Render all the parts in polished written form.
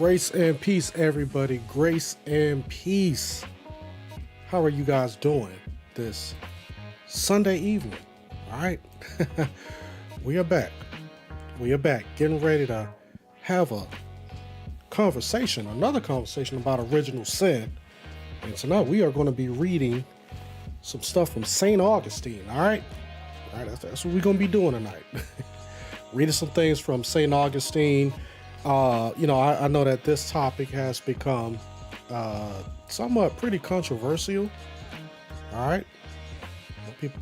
Grace and peace, everybody. Grace and peace. How are you guys doing this Sunday evening? All right. We are back. We are back, getting ready to have a conversation, another conversation about original sin. And tonight we are going to be reading some stuff from St. Augustine. All right. All right. That's what we're going to be doing tonight. Reading some things from St. Augustine. I know that this topic has become somewhat pretty controversial. All right.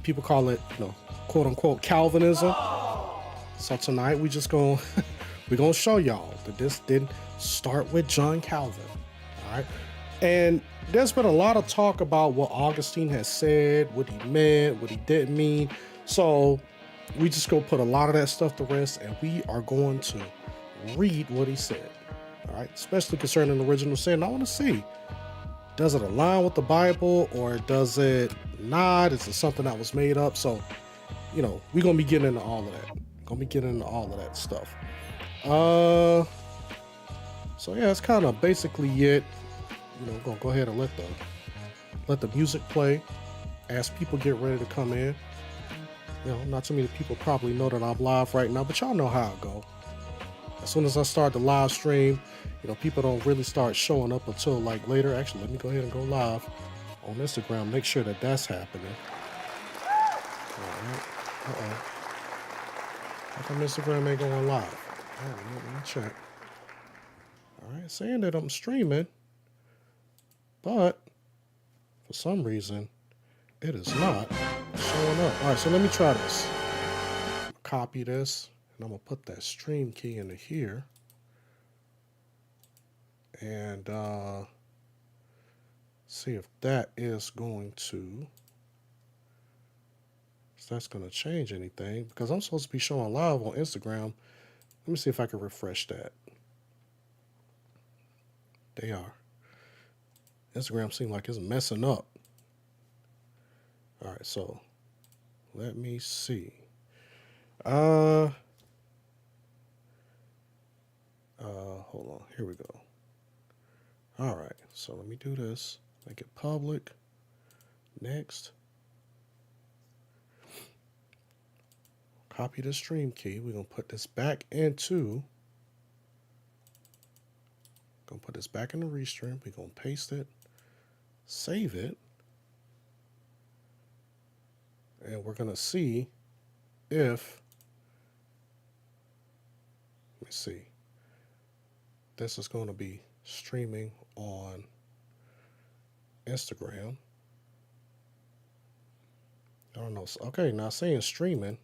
People call it, quote unquote, Calvinism. So tonight we're gonna show y'all that this didn't start with John Calvin. All right. And there's been a lot of talk about what Augustine has said, what he meant, what he didn't mean. So we just go put a lot of that stuff to rest, and we are going to read what he said. All right, especially concerning original sin. I want to see, does it align with the Bible or does it not? Is it something that was made up? So, we're gonna be getting into all of that. Stuff. So yeah, it's kind of basically it. We're gonna go ahead and let the music play as people get ready to come in. Not too many people probably know that I'm live right now, but y'all know how it go. As soon as I start the live stream, people don't really start showing up until like later. Actually, let me go ahead and go live on Instagram. Make sure that that's happening. All right. How come Instagram ain't going live? All right, let me check. All right, saying that I'm streaming, but for some reason, it is not showing up. All right, so let me try this. Copy this. And I'm going to put that stream key into here. And see if that is going to, if that's going to change anything. Because I'm supposed to be showing live on Instagram. Let me see if I can refresh that. They are. Instagram seems like it's messing up. All right, so let me see. Hold on, here we go. All right, so let me do this. Make it public. Next. Copy the stream key. We're gonna put this back into. Gonna put this back in the restream. We're gonna paste it, save it, and we're gonna see if. Let me see. This is going to be streaming on Instagram. I don't know. Okay, now saying streaming.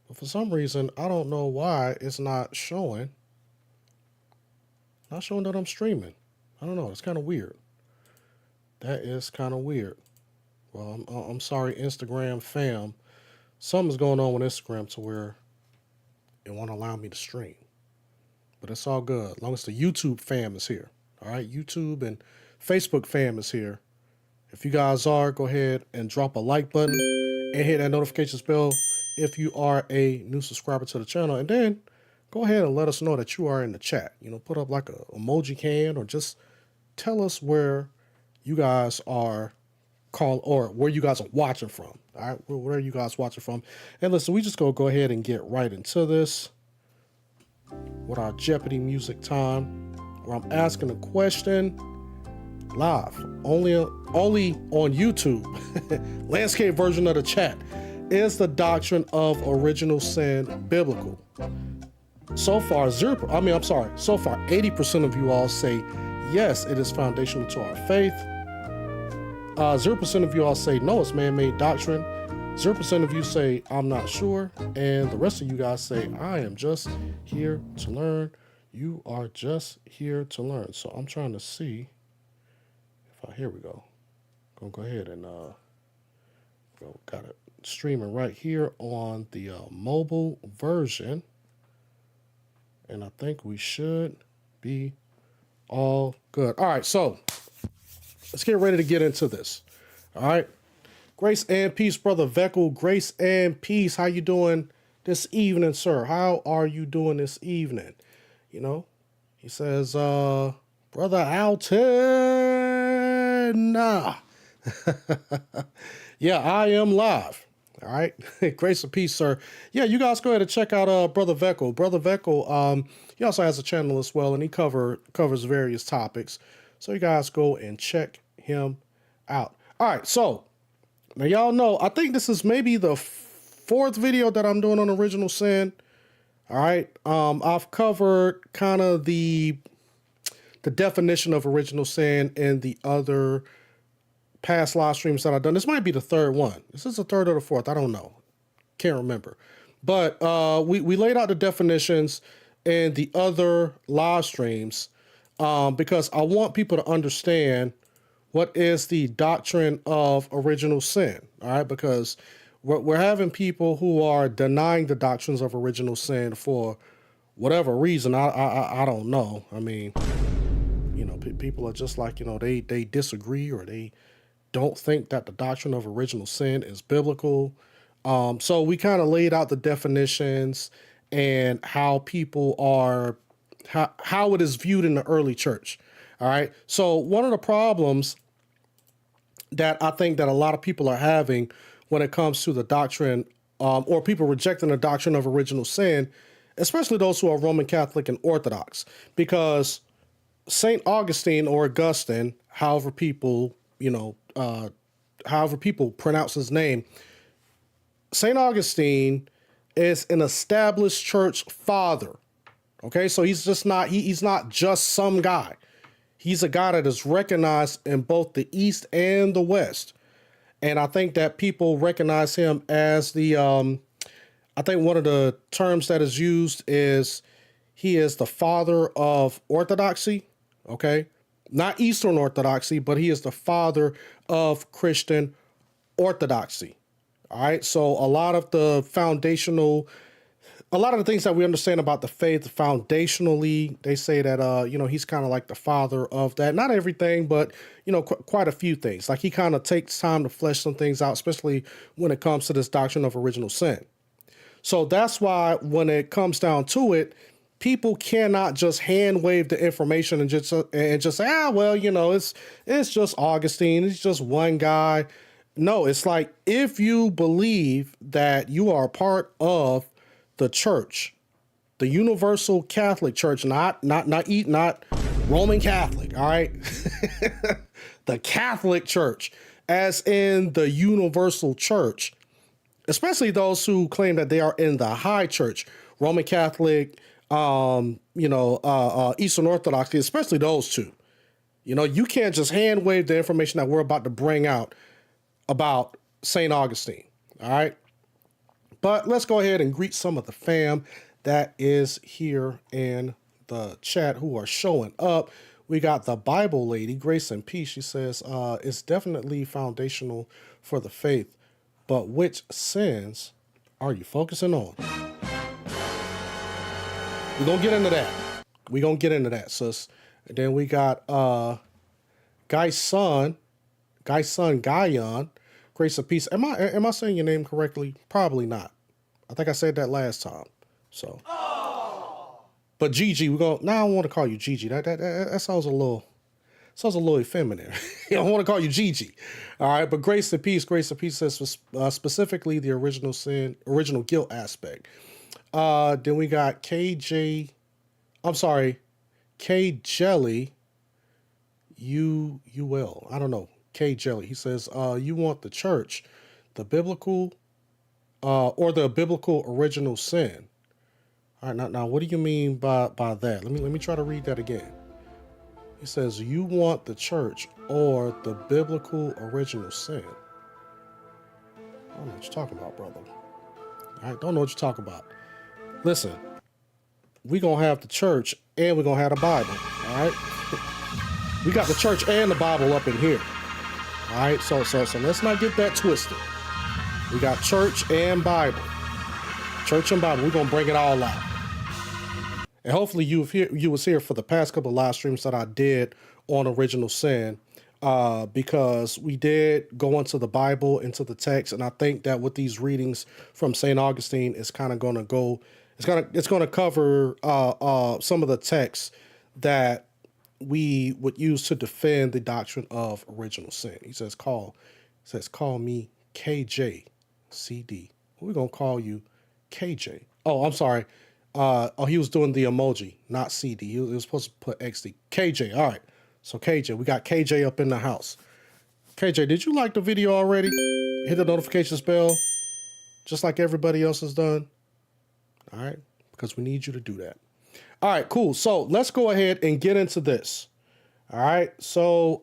But for some reason, I don't know why it's not showing. Not showing that I'm streaming. I don't know. It's kind of weird. That is kind of weird. Well, I'm sorry, Instagram fam. Something's going on with Instagram to where it won't allow me to stream. But it's all good, as long as the YouTube fam is here. All right, YouTube and Facebook fam is here. If you guys are, go ahead and drop a like button and hit that notification bell if you are a new subscriber to the channel. And then go ahead and let us know that you are in the chat. Put up like a emoji can, or just tell us where you guys are or where you guys are watching from. All right, where are you guys watching from? And listen, we just go ahead and get right into this with our Jeopardy music time, where I'm asking a question live, only on YouTube. Landscape version of the chat. Is the doctrine of original sin biblical? So far, 80% of you all say yes, it is foundational to our faith. 0% of you all say no, it's man-made doctrine. 0% of you say, I'm not sure. And the rest of you guys say, I am just here to learn. You are just here to learn. So I'm trying to see if here we go. Gonna go ahead and got it streaming right here on the mobile version. And I think we should be all good. All right, so let's get ready to get into this. All right. Grace and peace, Brother Veckel. Grace and peace. How you doing this evening, sir? How are you doing this evening? He says, Brother Alton. Yeah, I am live. All right. Grace and peace, sir. Yeah, you guys go ahead and check out Brother Veckel. Brother Veckel, he also has a channel as well, and he covers various topics. So you guys go and check him out. All right, so now y'all know, I think this is maybe the fourth video that I'm doing on original sin. All right. I've covered kind of the definition of original sin in the other past live streams that I've done. This might be the third one. This is the third or the fourth. I don't know. Can't remember. But we laid out the definitions in the other live streams because I want people to understand what is the doctrine of original sin. All right, because we're having people who are denying the doctrines of original sin for whatever reason. I don't know. I mean, you know, people are just like, you know, they disagree or they don't think that the doctrine of original sin is biblical. So we kind of laid out the definitions and how people are, how it is viewed in the early church. All right. So one of the problems that I think that a lot of people are having when it comes to the doctrine, or people rejecting the doctrine of original sin, especially those who are Roman Catholic and Orthodox, because St. Augustine or Augustine, however people pronounce his name, St. Augustine is an established church father. Okay, so he's just not, he's not just some guy. He's a guy that is recognized in both the East and the West. And I think that people recognize him as the, I think one of the terms that is used is he is the father of orthodoxy. Okay. Not Eastern Orthodoxy, but he is the father of Christian orthodoxy. All right. So a lot of the things that we understand about the faith foundationally, they say that, you know, he's kind of like the father of that. Not everything, but, you know, quite a few things. Like he kind of takes time to flesh some things out, especially when it comes to this doctrine of original sin. So that's why when it comes down to it, people cannot just hand wave the information and just say, well, you know, it's just Augustine. It's just one guy. No, it's like, if you believe that you are a part of the church, the universal Catholic Church, not Roman Catholic. All right. The Catholic Church, as in the universal church, especially those who claim that they are in the high church, Roman Catholic, Eastern Orthodoxy, especially those two. You know, you can't just hand wave the information that we're about to bring out about St. Augustine. All right. But let's go ahead and greet some of the fam that is here in the chat who are showing up. We got the Bible lady, Grace and Peace. She says, it's definitely foundational for the faith, but which sins are you focusing on? We're going to get into that. Sis. And then we got Guy's son, Guyon. Grace and Peace. Am I saying your name correctly? Probably not. I think I said that last time. So, but Gigi, now I don't want to call you Gigi. That sounds a little effeminate. I don't want to call you Gigi. All right, but Grace and Peace says specifically the original guilt aspect. Then we got K Jelly. UL. I don't know. K Jelly. He says, you want the church, the biblical, or the biblical original sin. All right, now what do you mean by that? Let me try to read that again. He says, you want the church or the biblical original sin. I don't know what you're talking about, brother. All right, don't know what you're talking about. Listen, we're going to have the church and we're going to have the Bible. All right. We got the church and the Bible up in here. All right, so let's not get that twisted. We got church and Bible. Church and Bible. We're going to bring it all out. And hopefully you was here for the past couple of live streams that I did on original sin, because we did go into the Bible, into the text, and I think that with these readings from St. Augustine, it's kind of going to go, it's going to cover some of the texts that we would use to defend the doctrine of original sin. He says, call me KJCD. We're going to call you KJ. Oh, I'm sorry. He was doing the emoji, not CD. He was supposed to put XD. KJ. All right. So KJ, we got KJ up in the house. KJ, did you like the video already? Hit the notifications bell, just like everybody else has done. All right. Because we need you to do that. All right, cool. So let's go ahead and get into this. All right. So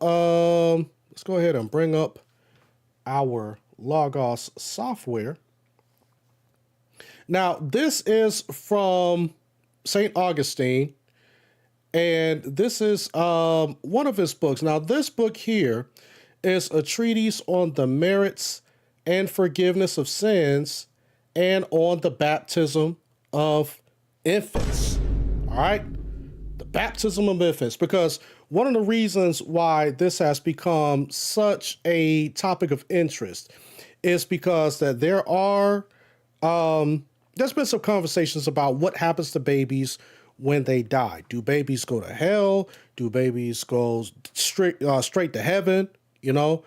let's go ahead and bring up our Logos software. Now, this is from St. Augustine, and this is one of his books. Now, this book here is a treatise on the merits and forgiveness of sins and on the baptism of infants. All right? The baptism of infants, because one of the reasons why this has become such a topic of interest is because that there's been some conversations about what happens to babies when they die. Do babies go to hell? Do babies go straight to heaven? You know,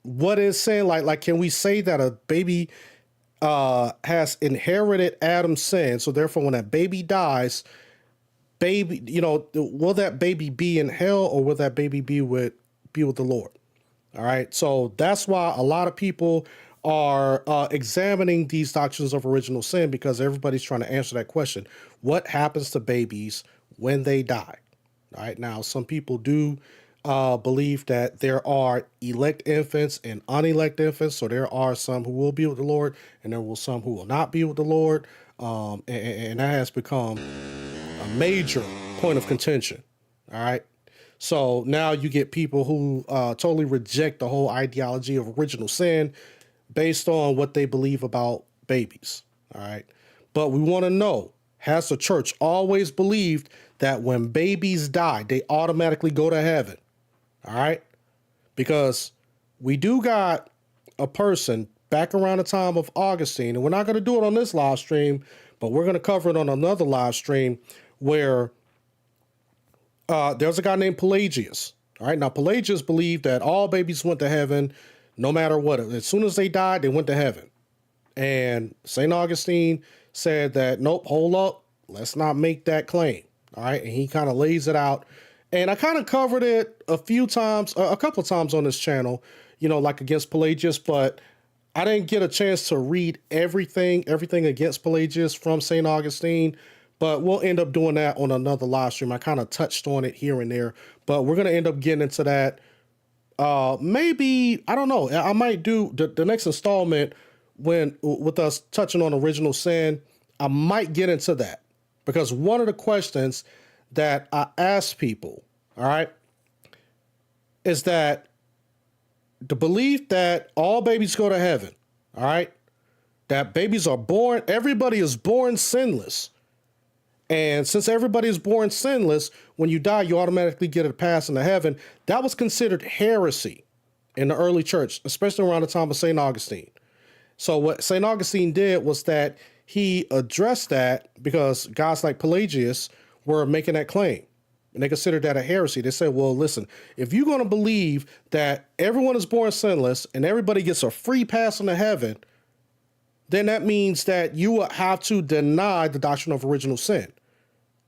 what is saying like can we say that a baby has inherited Adam's sin? So therefore, when that baby dies, will that baby be in hell, or will that baby be with the Lord? All right. So that's why a lot of people are examining these doctrines of original sin, because everybody's trying to answer that question. What happens to babies when they die? All right. Now, some people do believe that there are elect infants and unelect infants. So there are some who will be with the Lord, and there will some who will not be with the Lord. And that has become a major point of contention. All right. So now you get people who totally reject the whole ideology of original sin based on what they believe about babies. All right. But we want to know, has the church always believed that when babies die, they automatically go to heaven? All right. Because we do got a person back around the time of Augustine, and we're not going to do it on this live stream, but we're going to cover it on another live stream where there's a guy named Pelagius. All right. Now, Pelagius believed that all babies went to heaven no matter what. As soon as they died, they went to heaven. And St. Augustine said that, nope, hold up. Let's not make that claim. All right. And he kind of lays it out. And I kind of covered it a couple of times on this channel, like against Pelagius, but I didn't get a chance to read everything against Pelagius from St. Augustine, but we'll end up doing that on another live stream. I kind of touched on it here and there, but we're going to end up getting into that. Maybe, I don't know. I might do the next installment with us touching on original sin. I might get into that, because one of the questions that I ask people, all right, is that the belief that all babies go to heaven, all right, that babies are born, everybody is born sinless. And since everybody is born sinless, when you die, you automatically get a pass into heaven. That was considered heresy in the early church, especially around the time of St. Augustine. So what St. Augustine did was that he addressed that, because guys like Pelagius were making that claim, and they considered that a heresy. They said, well, listen, if you're going to believe that everyone is born sinless and everybody gets a free pass into heaven, then that means that you will have to deny the doctrine of original sin.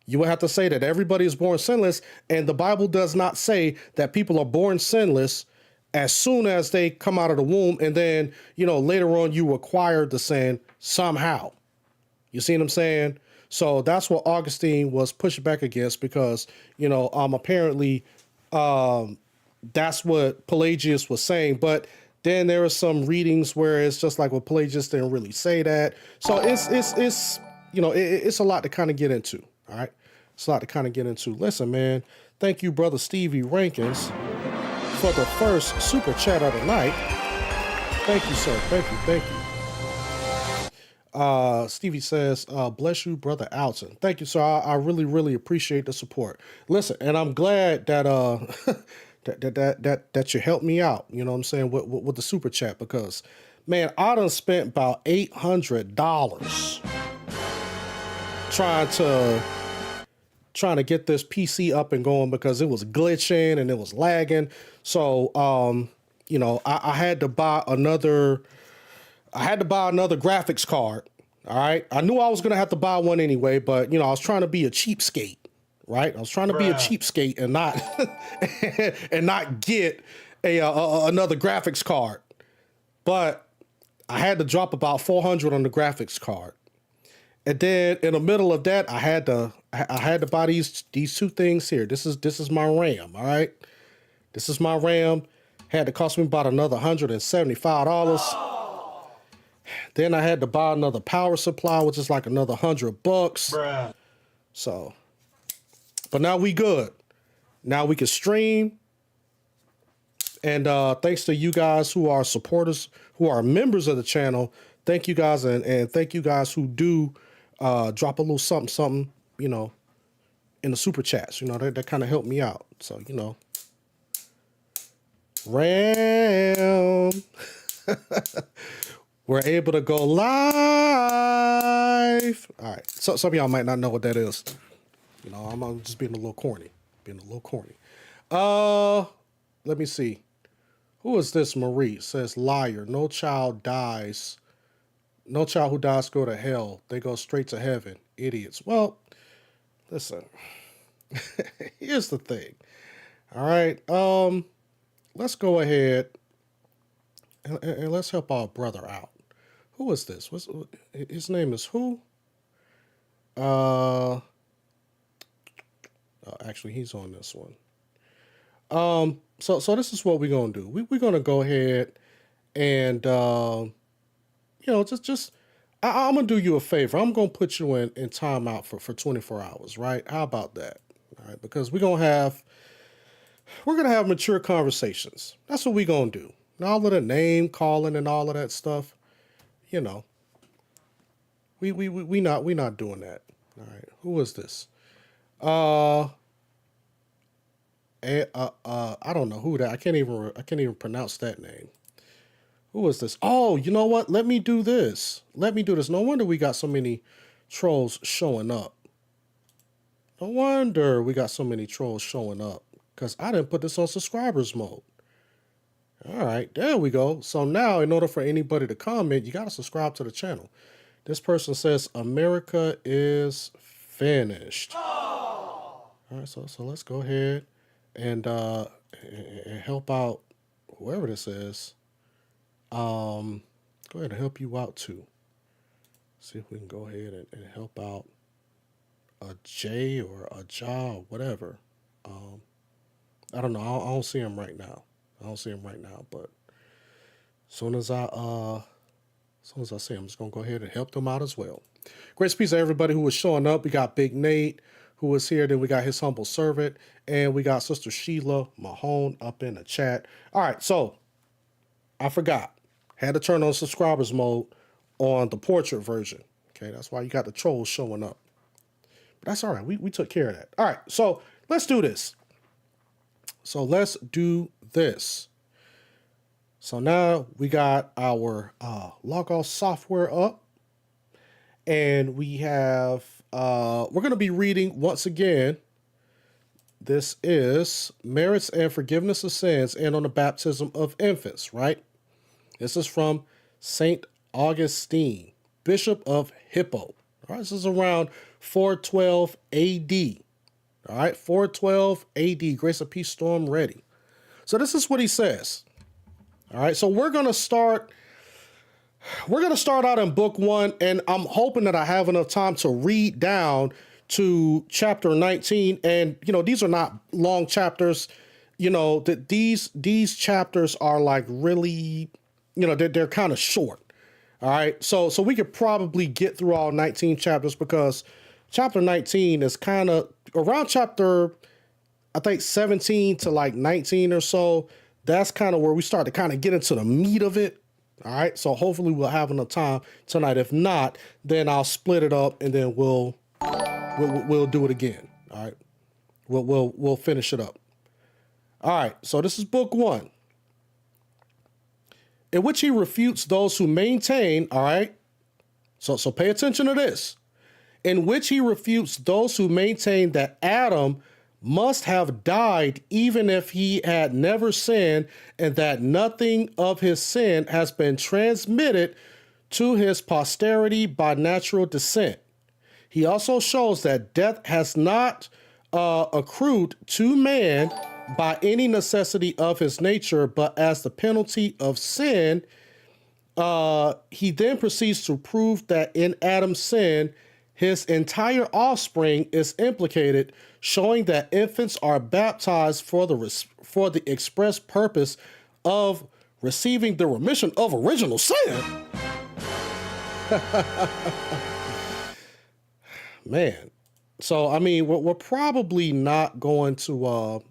You will have to say that everybody is born sinless, and the Bible does not say that people are born sinless as soon as they come out of the womb, and then, later on you acquire the sin somehow. You see what I'm saying? So that's what Augustine was pushing back against, because, apparently that's what Pelagius was saying. But then there are some readings where it's just like, well, Pelagius didn't really say that. So it's a lot to kind of get into. All right. It's a lot to kind of get into. Listen, man, thank you, brother Stevie Rankins, for the first super chat of the night. Thank you, sir. Thank you. Stevie says, bless you, brother Alton. Thank you, sir. I really, really appreciate the support. Listen, and I'm glad that that you helped me out, you know what I'm saying, with the super chat, because, man, I done spent about $800 trying to trying to get this PC up and going because it was glitching and it was lagging. So, you know, I had to buy another graphics card. All right. I knew I was going to have to buy one anyway, but you know, I was trying to be a cheapskate, right? I was trying to be a cheapskate and not, and not get another graphics card. But I had to drop about $400 on the graphics card. And then in the middle of that, I had to buy these two things here. This is my RAM, all right? This is my RAM. Had to cost me about another $175. Then I had to buy another power supply, which is like another $100. So, but now we good. Now we can stream. And thanks to you guys who are supporters, who are members of the channel. Thank you guys, and thank you guys who do drop a little something, you know, in the super chats. You know, that kind of helped me out. So, you know, RAM. We're able to go live. All right. So some of y'all might not know what that is. You know, I'm just being a little corny. Let me see. Who is this? Marie says, liar. No child dies. No child who dies go to hell. They go straight to heaven. Idiots. Well, listen. Here's the thing. All right. Let's go ahead and let's help our brother out. Who is this? His name is who? Actually, he's on this one. So this is what we're gonna do. We're gonna go ahead and you know, I'm gonna do you a favor. I'm gonna put you in timeout for 24 hours, right? How about that? All right, because we're gonna have mature conversations. That's what we're gonna do. And all of the name calling and all of that stuff, you know. We not doing that. All right. Who is this? I don't know who that. I can't even pronounce that name. Who is this? Oh, you know what? Let me do this. No wonder we got so many trolls showing up. No wonder we got so many trolls showing up, because I didn't put this on subscribers mode. All right, there we go. So now, in order for anybody to comment, you got to subscribe to the channel. This person says, America is finished. All right, so let's go ahead and help out whoever this is. Go ahead and help you out too. See if we can go ahead and help out a J or a Ja or whatever. I don't know. I don't see him right now. But as soon as I see him, I'm just gonna go ahead and help them out as well. Great piece of everybody who was showing up. We got Big Nate who was here. Then we got his humble servant, and we got Sister Sheila Mahone up in the chat. All right, so I forgot. Had to turn on subscribers mode on the portrait version. Okay, that's why you got the trolls showing up. But that's all right. We took care of that. All right, so let's do this. So now we got our Logos software up, and we have, we're going to be reading once again. This is Merits and Forgiveness of Sins and on the Baptism of Infants, right? This is from Saint Augustine, Bishop of Hippo. All right, this is around 412 AD. All right, 412 AD, Grace of Peace Storm ready. So this is what he says. All right, so we're gonna start out in book 1, and I'm hoping that I have enough time to read down to chapter 19. And you know, these are not long chapters. You know, that these chapters are like really, you know, they're kind of short. All right, so we could probably get through all 19 chapters, because chapter 19 is kind of around chapter, I think 17 to like 19 or so. That's kind of where we start to kind of get into the meat of it. All right. So hopefully we'll have enough time tonight. If not, then I'll split it up and then we'll do it again. All right. We'll finish it up. All right. So this is book 1, in which he refutes those who maintain. All right. So pay attention to this. in which he refutes those who maintain that Adam must have died even if he had never sinned, and that nothing of his sin has been transmitted to his posterity by natural descent. He also shows that death has not accrued to man by any necessity of his nature, but as the penalty of sin. He then proceeds to prove that in Adam's sin, his entire offspring is implicated, showing that infants are baptized for the express purpose of receiving the remission of original sin. Man, so I mean, we're probably not going to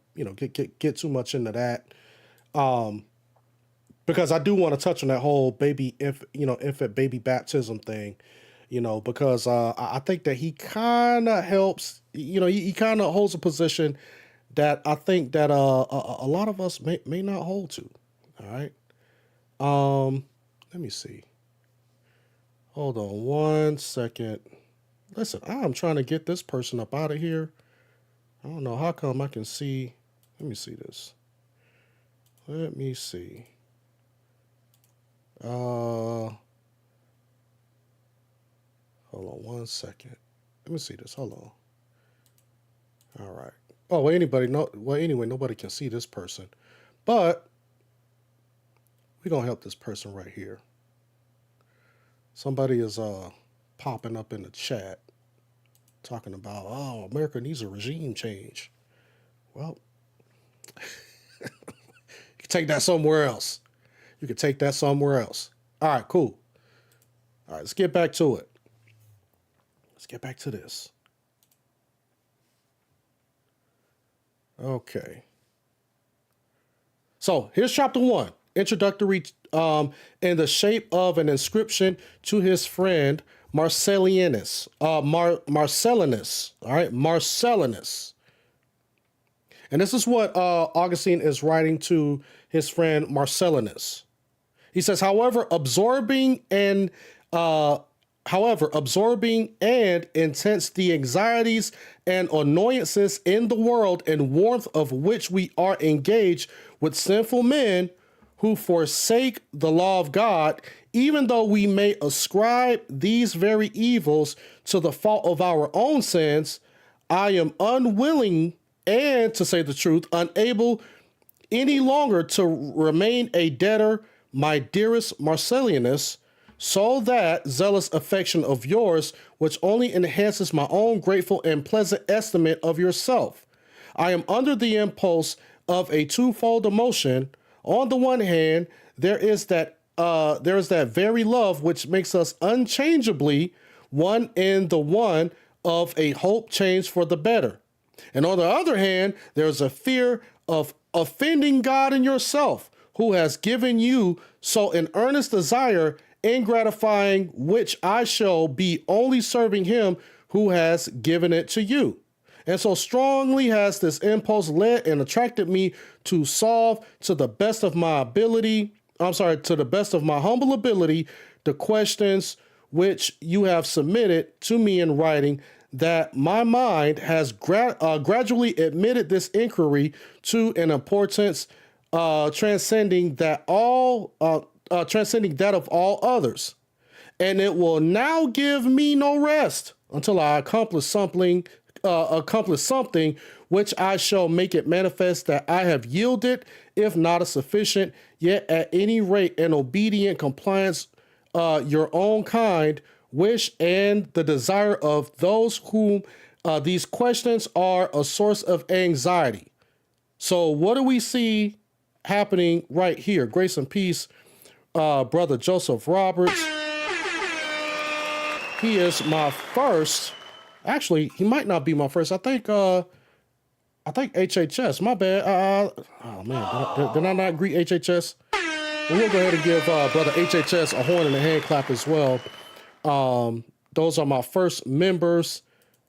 get too much into that, because I do want to touch on that whole infant baby baptism thing, because I think that he kind of helps, he kind of holds a position that I think that a lot of us may not hold to. All right. Let me see. Hold on one second. Listen, I'm trying to get this person up out of here. I don't know how come I can see. Let me see this. Let me see. Hold on one second. Let me see this. Hold on. All right. Oh, well, anyway, nobody can see this person, but we're going to help this person right here. Somebody is popping up in the chat talking about, oh, America needs a regime change. Well, you can take that somewhere else. You can take that somewhere else. All right, cool. All right, let's get back to it. Let's get back to this. Okay. So here's chapter 1, introductory, in the shape of an inscription to his friend Marcellinus. Marcellinus. All right, Marcellinus. And this is what Augustine is writing to his friend Marcellinus. He says, however, absorbing and intense the anxieties and annoyances in the world and warmth of which we are engaged with sinful men who forsake the law of God, even though we may ascribe these very evils to the fault of our own sins, I am unwilling and, to say the truth, unable any longer to remain a debtor, my dearest Marcellinus, so that zealous affection of yours, which only enhances my own grateful and pleasant estimate of yourself. I am under the impulse of a twofold emotion. On the one hand, there is that very love which makes us unchangeably one in the one of a hope changed for the better. And on the other hand, there's a fear of offending God and yourself, who has given you so an earnest desire, in gratifying which I shall be only serving him who has given it to you. And so strongly has this impulse led and attracted me to solve to the best of my humble ability, the questions which you have submitted to me in writing, that my mind has gradually admitted this inquiry to an importance transcending that of all others, and it will now give me no rest until I accomplish something which I shall make it manifest that I have yielded, if not a sufficient, yet at any rate an obedient compliance, your own kind wish and the desire of those whom these questions are a source of anxiety. So what do we see happening right here? Grace and peace, Brother Joseph Roberts. He is my first. Actually, he might not be my first. I think HHS. My bad. Oh man, did I not greet HHS? Well, we'll go ahead and give Brother HHS a horn and a hand clap as well. Those are my first members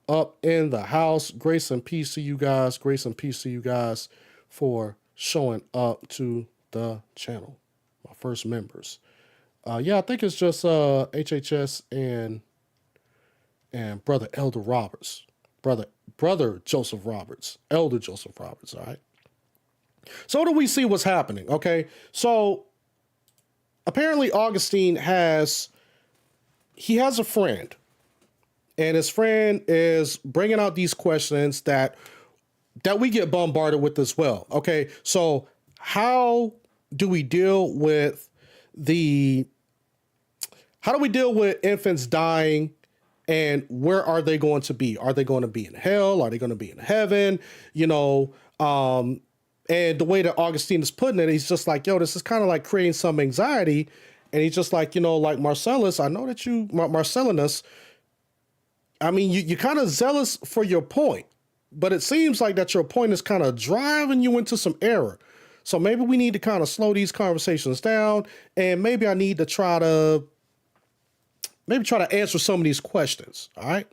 up in the house. Grace and peace to you guys. Grace and peace to you guys for showing up to the channel. My first members. Yeah, I think it's just HHS and and Brother Elder Roberts, Brother Joseph Roberts, Elder Joseph Roberts, all right? So do we see what's happening, okay? So apparently Augustine has a friend, and his friend is bringing out these questions that we get bombarded with as well, okay? So how do we deal with infants dying, and where are they going to be? Are they going to be in hell? Are they going to be in heaven? And the way that Augustine is putting it, he's just like, yo, this is kind of like creating some anxiety. And he's just like, like Marcellus, I know that Marcellinus, I mean, you're kind of zealous for your point, but it seems like that your point is kind of driving you into some error. So maybe we need to kind of slow these conversations down, and maybe I need to try to answer some of these questions. All right.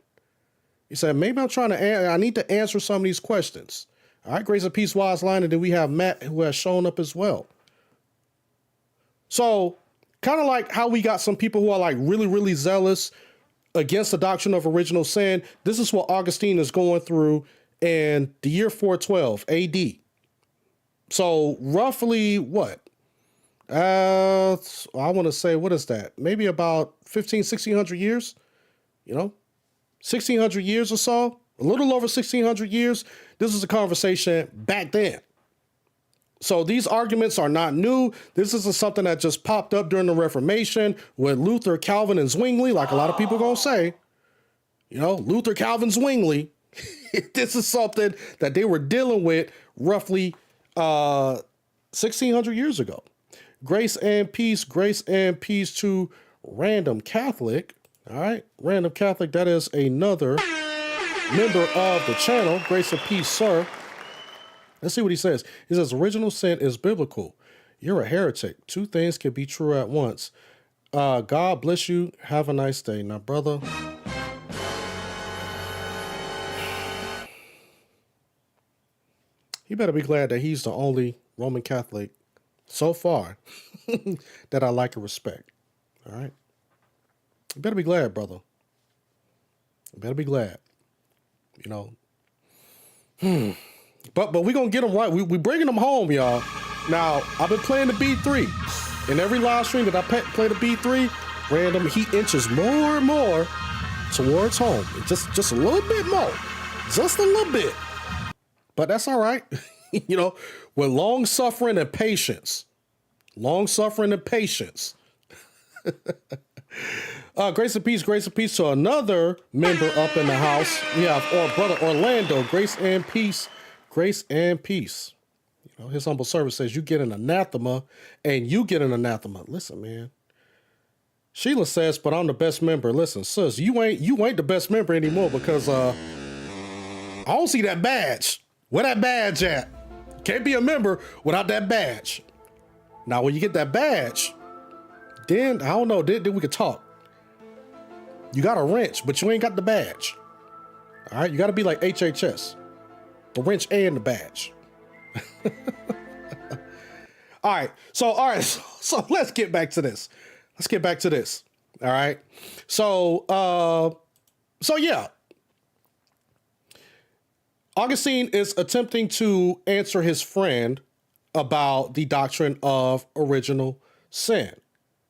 He said, maybe I need to answer some of these questions. All right. Grace and peace, wise line. And then we have Matt, who has shown up as well. So kind of like how we got some people who are like really, really zealous against the doctrine of original sin. This is what Augustine is going through in the year 412 AD. So roughly what? I want to say, what is that? Maybe about 1600 years, 1600 years or so, a little over 1600 years. This is a conversation back then. So these arguments are not new. This isn't something that just popped up during the Reformation with Luther, Calvin, and Zwingli, like a lot of people are going to say. Luther, Calvin, Zwingli. This is something that they were dealing with roughly 1600 years ago. Grace and peace to Random Catholic. All right, Random Catholic, that is another member of the channel. Grace and peace, sir. Let's see what he says. He says, original sin is biblical. You're a heretic. Two things can be true at once. God bless you. Have a nice day. Now, brother, he better be glad that he's the only Roman Catholic so far that I like and respect. All right. You better be glad, brother. You better be glad. But we're going to get them right. We bringing them home, y'all. Now, I've been playing the B3. In every live stream that I play the B3, Random, he inches more and more towards home. Just a little bit more. Just a little bit. But that's all right. With long suffering and patience. Long suffering and patience. Grace and peace to another member up in the house. We have our brother Orlando. Grace and peace. Grace and peace. His humble servant says you get an anathema and you get an anathema. Listen, man. Sheila says, but I'm the best member. Listen, sis, you ain't the best member anymore because I don't see that badge. Where that badge at? Can't be a member without that badge. Now, when you get that badge, then I don't know. Then we could talk. You got a wrench, but you ain't got the badge. All right, you got to be like HHS, the wrench and the badge. All right, so let's get back to this. All right, so yeah, Augustine is attempting to answer his friend about the doctrine of original sin.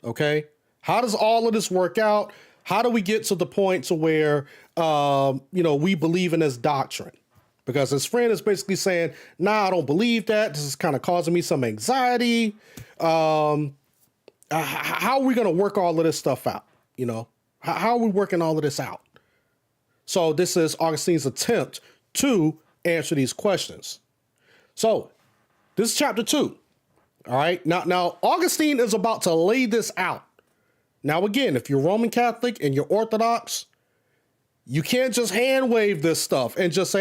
Okay, how does all of this work out? How do we get to the point to where we believe in this doctrine? Because his friend is basically saying, nah, I don't believe that. This is kind of causing me some anxiety. How are we going to work all of this stuff out? How are we working all of this out? So this is Augustine's attempt to answer these questions. So this is chapter 2. All right. Now Augustine is about to lay this out. Now, again, if you're Roman Catholic and you're Orthodox, you can't just hand wave this stuff and just say,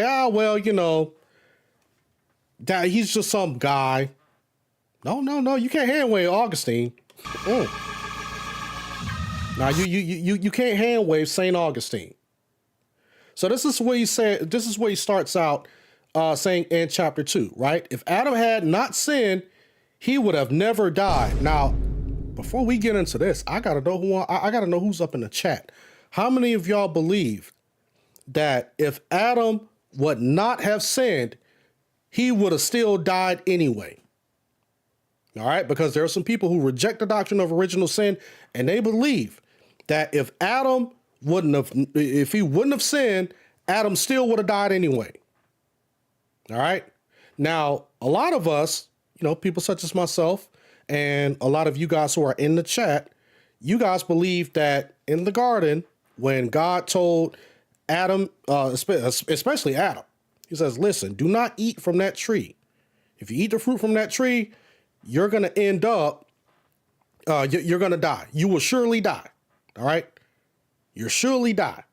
that he's just some guy. No, you can't hand wave Augustine. Now, you can't hand wave St. Augustine. So this is what he said. This is what he starts out saying in chapter 2, right? If Adam had not sinned, he would have never died. Now, before we get into this, I gotta know who's up in the chat. How many of y'all believe that if Adam would not have sinned, he would have still died anyway. All right, because there are some people who reject the doctrine of original sin, and they believe that if he wouldn't have sinned, Adam still would have died anyway. All right. Now, a lot of us, people such as myself and a lot of you guys who are in the chat, you guys believe that in the garden, when God told Adam, especially Adam, he says, listen, do not eat from that tree. If you eat the fruit from that tree, you're going to end up, you're going to die. You will surely die. All right. You'll surely die.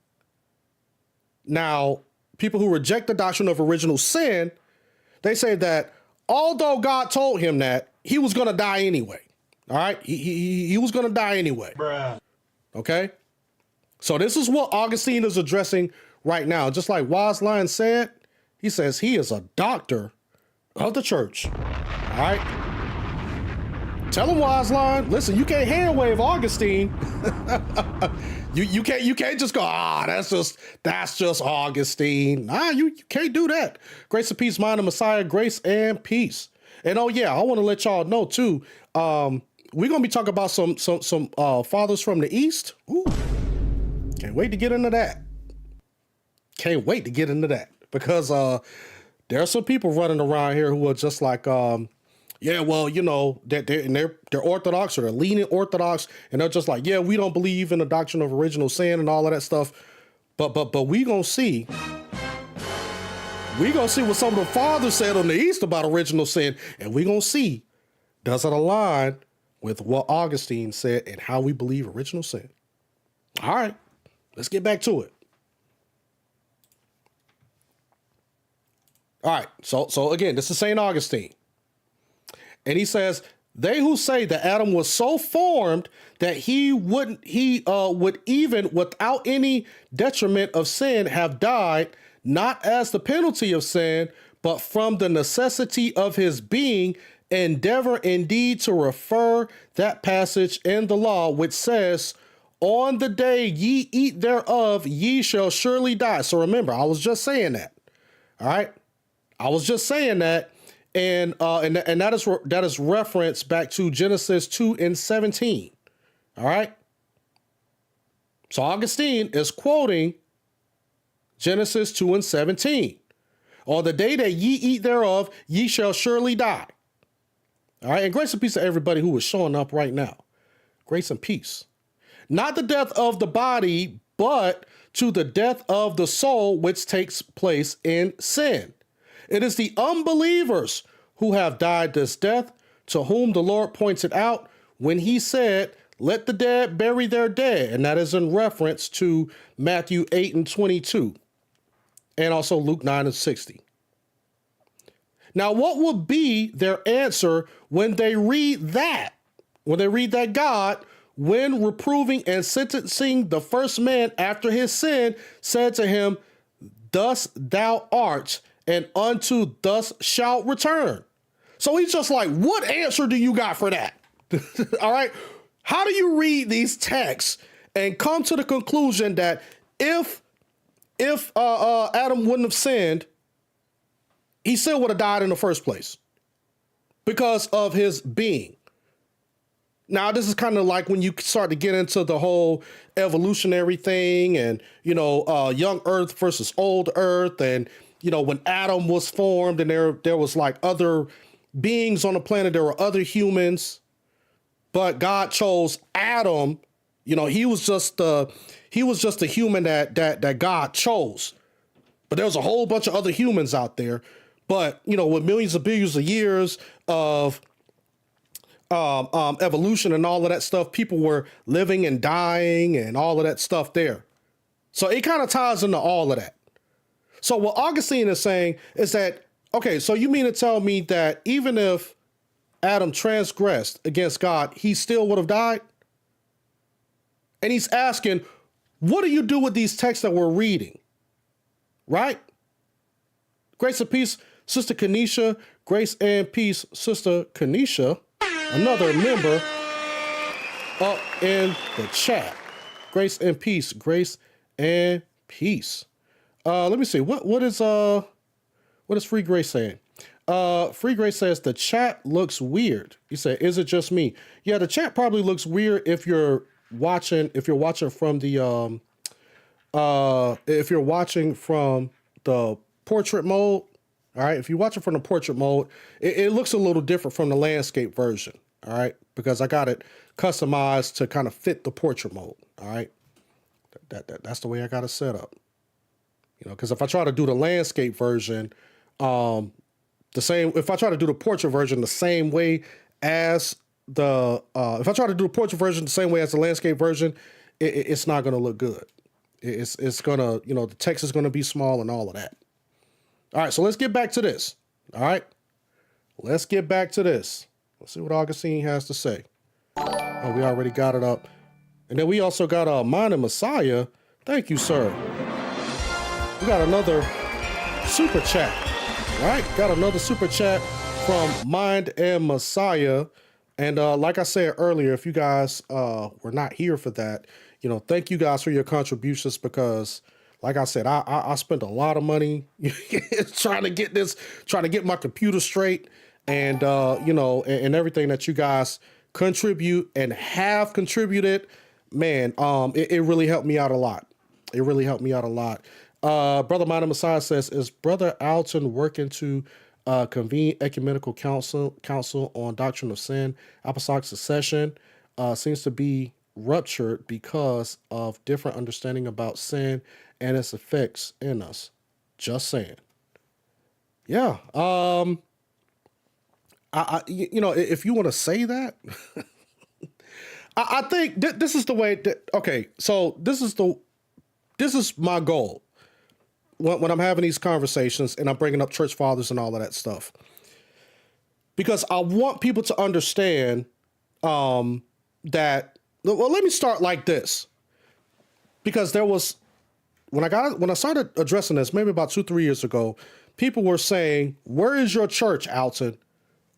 Now, people who reject the doctrine of original sin, they say that although God told him that, he was going to die anyway. All right. He was going to die anyway. Bruh. Okay. So this is what Augustine is addressing right now. Just like Wise Lion said, he says he is a doctor of the church. All right. Tell him, Wise Lion, listen, you can't hand wave Augustine. you can't just go, that's just Augustine. Nah, you can't do that. Grace and peace, mind of Messiah, grace and peace. And oh yeah, I want to let y'all know too. We're gonna be talking about some fathers from the East. Ooh, can't wait to get into that. Can't wait to get into that because there are some people running around here who are just like, yeah, well, they're Orthodox or they're leaning Orthodox, and they're just like, yeah, we don't believe in the doctrine of original sin and all of that stuff. But we gonna see. We gonna see what some of the fathers said on the East about original sin, and we gonna see, does it align with what Augustine said and how we believe original sin? All right, let's get back to it. All right, so again, this is St. Augustine. And he says, they who say that Adam was so formed that he would even without any detriment of sin have died, not as the penalty of sin, but from the necessity of his being, endeavor indeed to refer that passage in the law, which says, on the day ye eat thereof, ye shall surely die. So remember, I was just saying that. All right. I was just saying that. And that is reference back to Genesis 2:17. All right. So Augustine is quoting Genesis 2:17. On the day that ye eat thereof, ye shall surely die. All right. And grace and peace to everybody who is showing up right now. Grace and peace. Not the death of the body, but to the death of the soul, which takes place in sin. It is the unbelievers who have died this death, to whom the Lord pointed out when he said, let the dead bury their dead. And that is in reference to Matthew 8:22 and also Luke 9:60. Now, what would be their answer when they read that? When they read that God, when reproving and sentencing the first man after his sin, said to him, thus thou art, and unto thus shalt return. So he's just like, what answer do you got for that? All right. How do you read these texts and come to the conclusion that if Adam wouldn't have sinned, he still would have died in the first place because of his being? Now, this is kind of like when you start to get into the whole evolutionary thing and, young earth versus old earth. And, when Adam was formed and there was like other beings on the planet, there were other humans, but God chose Adam. He was just a human that God chose. But there was a whole bunch of other humans out there. But, with millions of billions of years of evolution and all of that stuff, people were living and dying and all of that stuff there. So it kind of ties into all of that. So what Augustine is saying is that, okay, so you mean to tell me that even if Adam transgressed against God, he still would have died? And he's asking, what do you do with these texts that we're reading? Right? Grace and peace, Sister Kanisha. Grace and peace, Sister Kanisha. Another member up in the chat. Grace and peace. Grace and peace. Let me see. What is Free Grace saying? Free Grace says the chat looks weird. He said, "Is it just me?" Yeah, the chat probably looks weird if you're watching. If you're watching from the portrait mode. All right. If you're watching from the portrait mode, it looks a little different from the landscape version. All right, because I got it customized to kind of fit the portrait mode. All right, that's the way I got it set up. You know, because if I try to do the landscape version, if I try to do the portrait version the same way as if I try to do the portrait version the same way as the landscape version, it's not going to look good. It's going to, the text is going to be small and all of that. All right, so let's get back to this. All right, let's get back to this. Let's see what Augustine has to say. Oh, we already got it up. And then we also got Mind and Messiah. Thank you, sir. We got another super chat. All right, got another super chat from Mind and Messiah. And like I said earlier, if you guys were not here for that, thank you guys for your contributions, because like I said, I spent a lot of money trying to get my computer straight, and and everything that you guys contribute and have contributed, man, it really helped me out a lot. It really helped me out a lot. Brother Mind and Messiah says, is Brother Alton working to convene ecumenical council on doctrine of sin? Apostolic succession seems to be ruptured because of different understanding about sin and its effects in us. Just saying. Yeah. If you want to say that, I think this is the way that, okay, so this is my goal when I'm having these conversations and I'm bringing up church fathers and all of that stuff, because I want people to understand that, well, let me start like this, because there was, when I started addressing this, maybe about 2-3 years ago, people were saying, where is your church, Alton?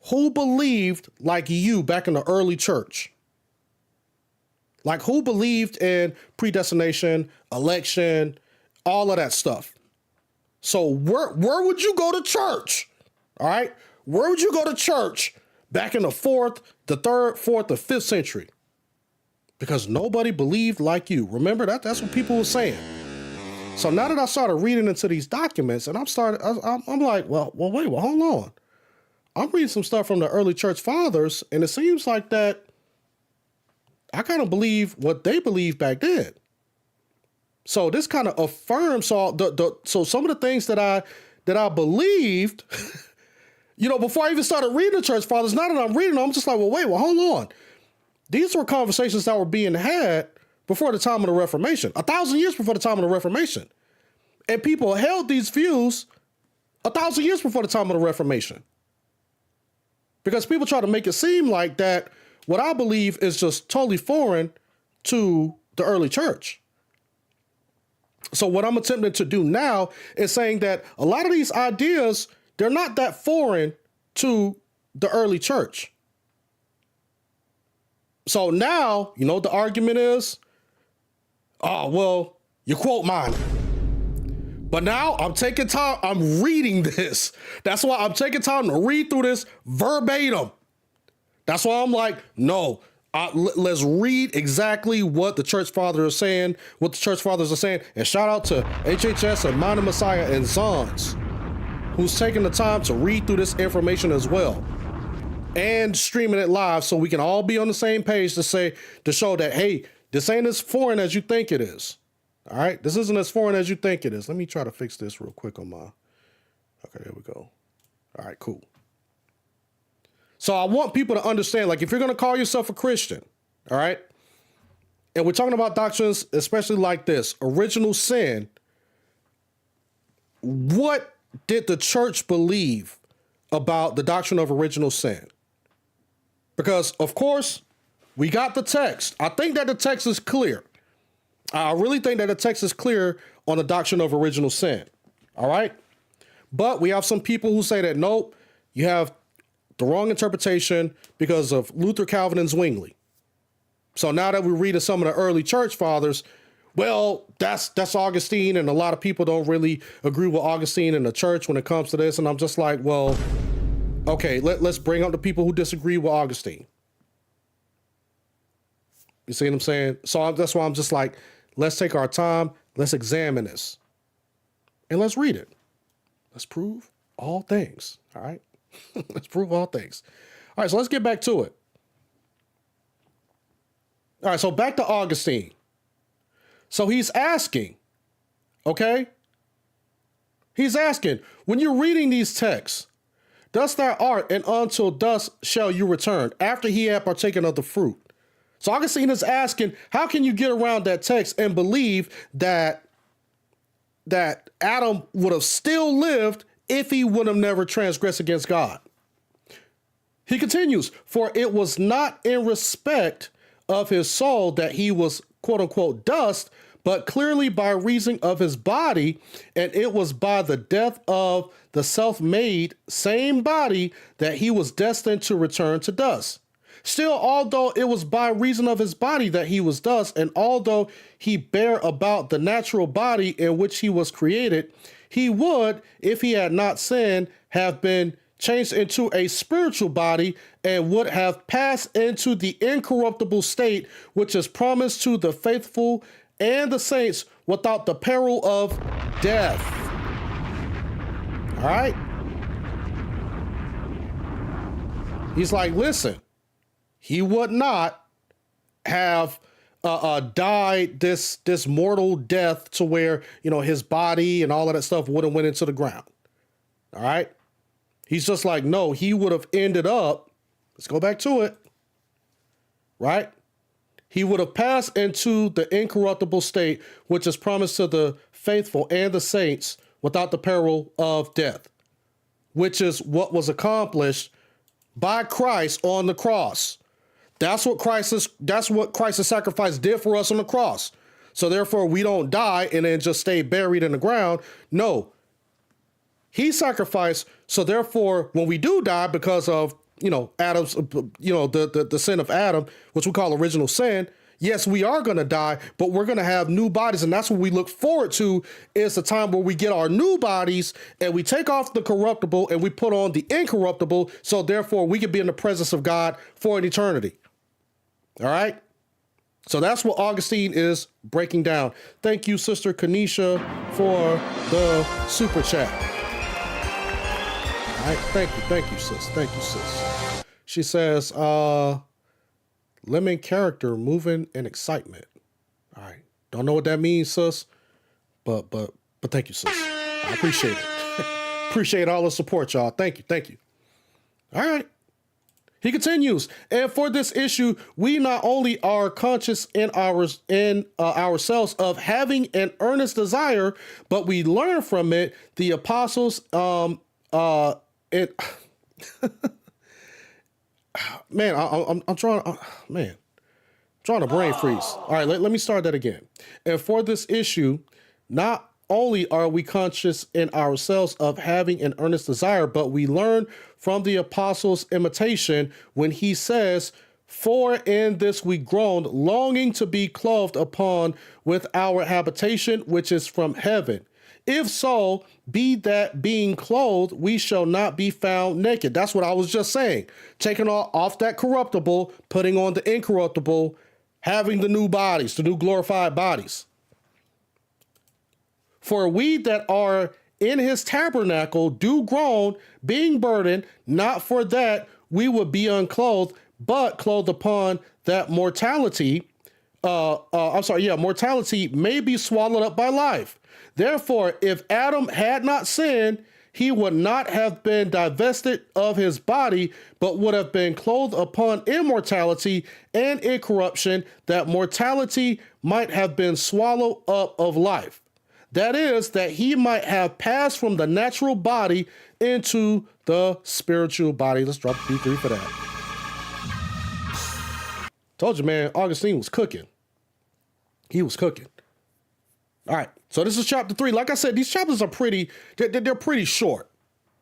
Who believed like you back in the early church? Like, who believed in predestination, election, all of that stuff? So where would you go to church? All right. Where would you go to church back in the 4th, the 3rd, 4th, the 5th century? Because nobody believed like you. Remember that? That's what people were saying. So now that I started reading into these documents, and I'm like, well, wait, hold on. I'm reading some stuff from the early church fathers, and it seems like that I kind of believe what they believed back then. So this kind of affirms so some of the things that I believed, before I even started reading the church fathers. Now that I'm reading them, I'm just like, hold on. These were conversations that were being had before the time of the Reformation, 1,000 years before the time of the Reformation. And people held these views 1,000 years before the time of the Reformation. Because people try to make it seem like that what I believe is just totally foreign to the early church. So what I'm attempting to do now is saying that a lot of these ideas, they're not that foreign to the early church. So now, the argument is, oh, well, you quote mine. But now I'm taking time, I'm reading this. That's why I'm taking time to read through this verbatim. That's why I'm like, no, let's read exactly what the church fathers are saying, And shout out to HHS and Mind and Messiah and Zons, who's taking the time to read through this information as well, and streaming it live so we can all be on the same page to show that, hey, this ain't as foreign as you think it is. All right, this isn't as foreign as you think it is. Let me try to fix this real quick on my, okay, there we go. All right, cool. So I want people to understand, like, if you're going to call yourself a Christian, all right, and we're talking about doctrines, especially like this, original sin, what did the church believe about the doctrine of original sin? Because, of course, we got the text. I think that the text is clear. I really think that the text is clear on the doctrine of original sin. All right. But we have some people who say that, nope, you have the wrong interpretation because of Luther, Calvin, and Zwingli. So now that we're reading some of the early church fathers, well, that's Augustine, and a lot of people don't really agree with Augustine in the church when it comes to this. And I'm just like, well, okay, let's bring up the people who disagree with Augustine. You see what I'm saying? So that's why I'm just like, let's take our time, let's examine this, and let's read it. Let's prove all things, all right? Let's prove all things. All right, so let's get back to it. All right, so back to Augustine. So he's asking, okay? He's asking, when you're reading these texts, thus thou art, and until dust shall you return, after he had partaken of the fruit. So Augustine is asking, how can you get around that text and believe that Adam would have still lived if he would have never transgressed against God? He continues, for it was not in respect of his soul that he was, quote unquote, dust, but clearly by reason of his body, and it was by the death of the self-made same body that he was destined to return to dust. Still, although it was by reason of his body that he was dust, and although he bare about the natural body in which he was created, he would, if he had not sinned, have been changed into a spiritual body and would have passed into the incorruptible state which is promised to the faithful and the saints without the peril of death. All right? He's like, listen, he would not have died this mortal death to where, you know, his body and all of that stuff would have went into the ground. All right? He's just like, no, he would have ended up, let's go back to it, right? He would have passed into the incorruptible state, which is promised to the faithful and the saints without the peril of death, which is what was accomplished by Christ on the cross. That's what Christ's sacrifice did for us on the cross. So therefore we don't die and then just stay buried in the ground. No, he sacrificed. So therefore, when we do die because of, you know, Adam's, you know, the sin of Adam, which we call original sin, yes, we are going to die, but we're going to have new bodies. And that's what we look forward to, is the time where we get our new bodies and we take off the corruptible and we put on the incorruptible. So therefore we can be in the presence of God for an eternity. All right. So that's what Augustine is breaking down. Thank you, Sister Kanisha, for the super chat. All right. Thank you, sis. Thank you, sis. She says, lemon character, moving, and excitement. All right. Don't know what that means, sis, but thank you, sis. I appreciate it. Appreciate all the support, y'all. Thank you. All right. He continues, and for this issue, we not only are conscious in ourselves of having an earnest desire, but we learn from it. The apostles, man, I'm trying to brain freeze. All right, let me start that again. And for this issue, not only are we conscious in ourselves of having an earnest desire, but we learn from the apostles' imitation when he says, for in this we groan, longing to be clothed upon with our habitation, which is from heaven. If so, be that being clothed, we shall not be found naked. That's what I was just saying. Taking off that corruptible, putting on the incorruptible, having the new bodies, the new glorified bodies. For we that are in his tabernacle do groan, being burdened, not for that we would be unclothed, but clothed upon that mortality. Mortality may be swallowed up by life. Therefore, if Adam had not sinned, he would not have been divested of his body, but would have been clothed upon immortality and incorruption, that mortality might have been swallowed up of life. That is, that he might have passed from the natural body into the spiritual body. Let's drop the B3 for that. Told you, man, Augustine was cooking. He was cooking. All right, so this is chapter 3. Like I said, these chapters are they're pretty short.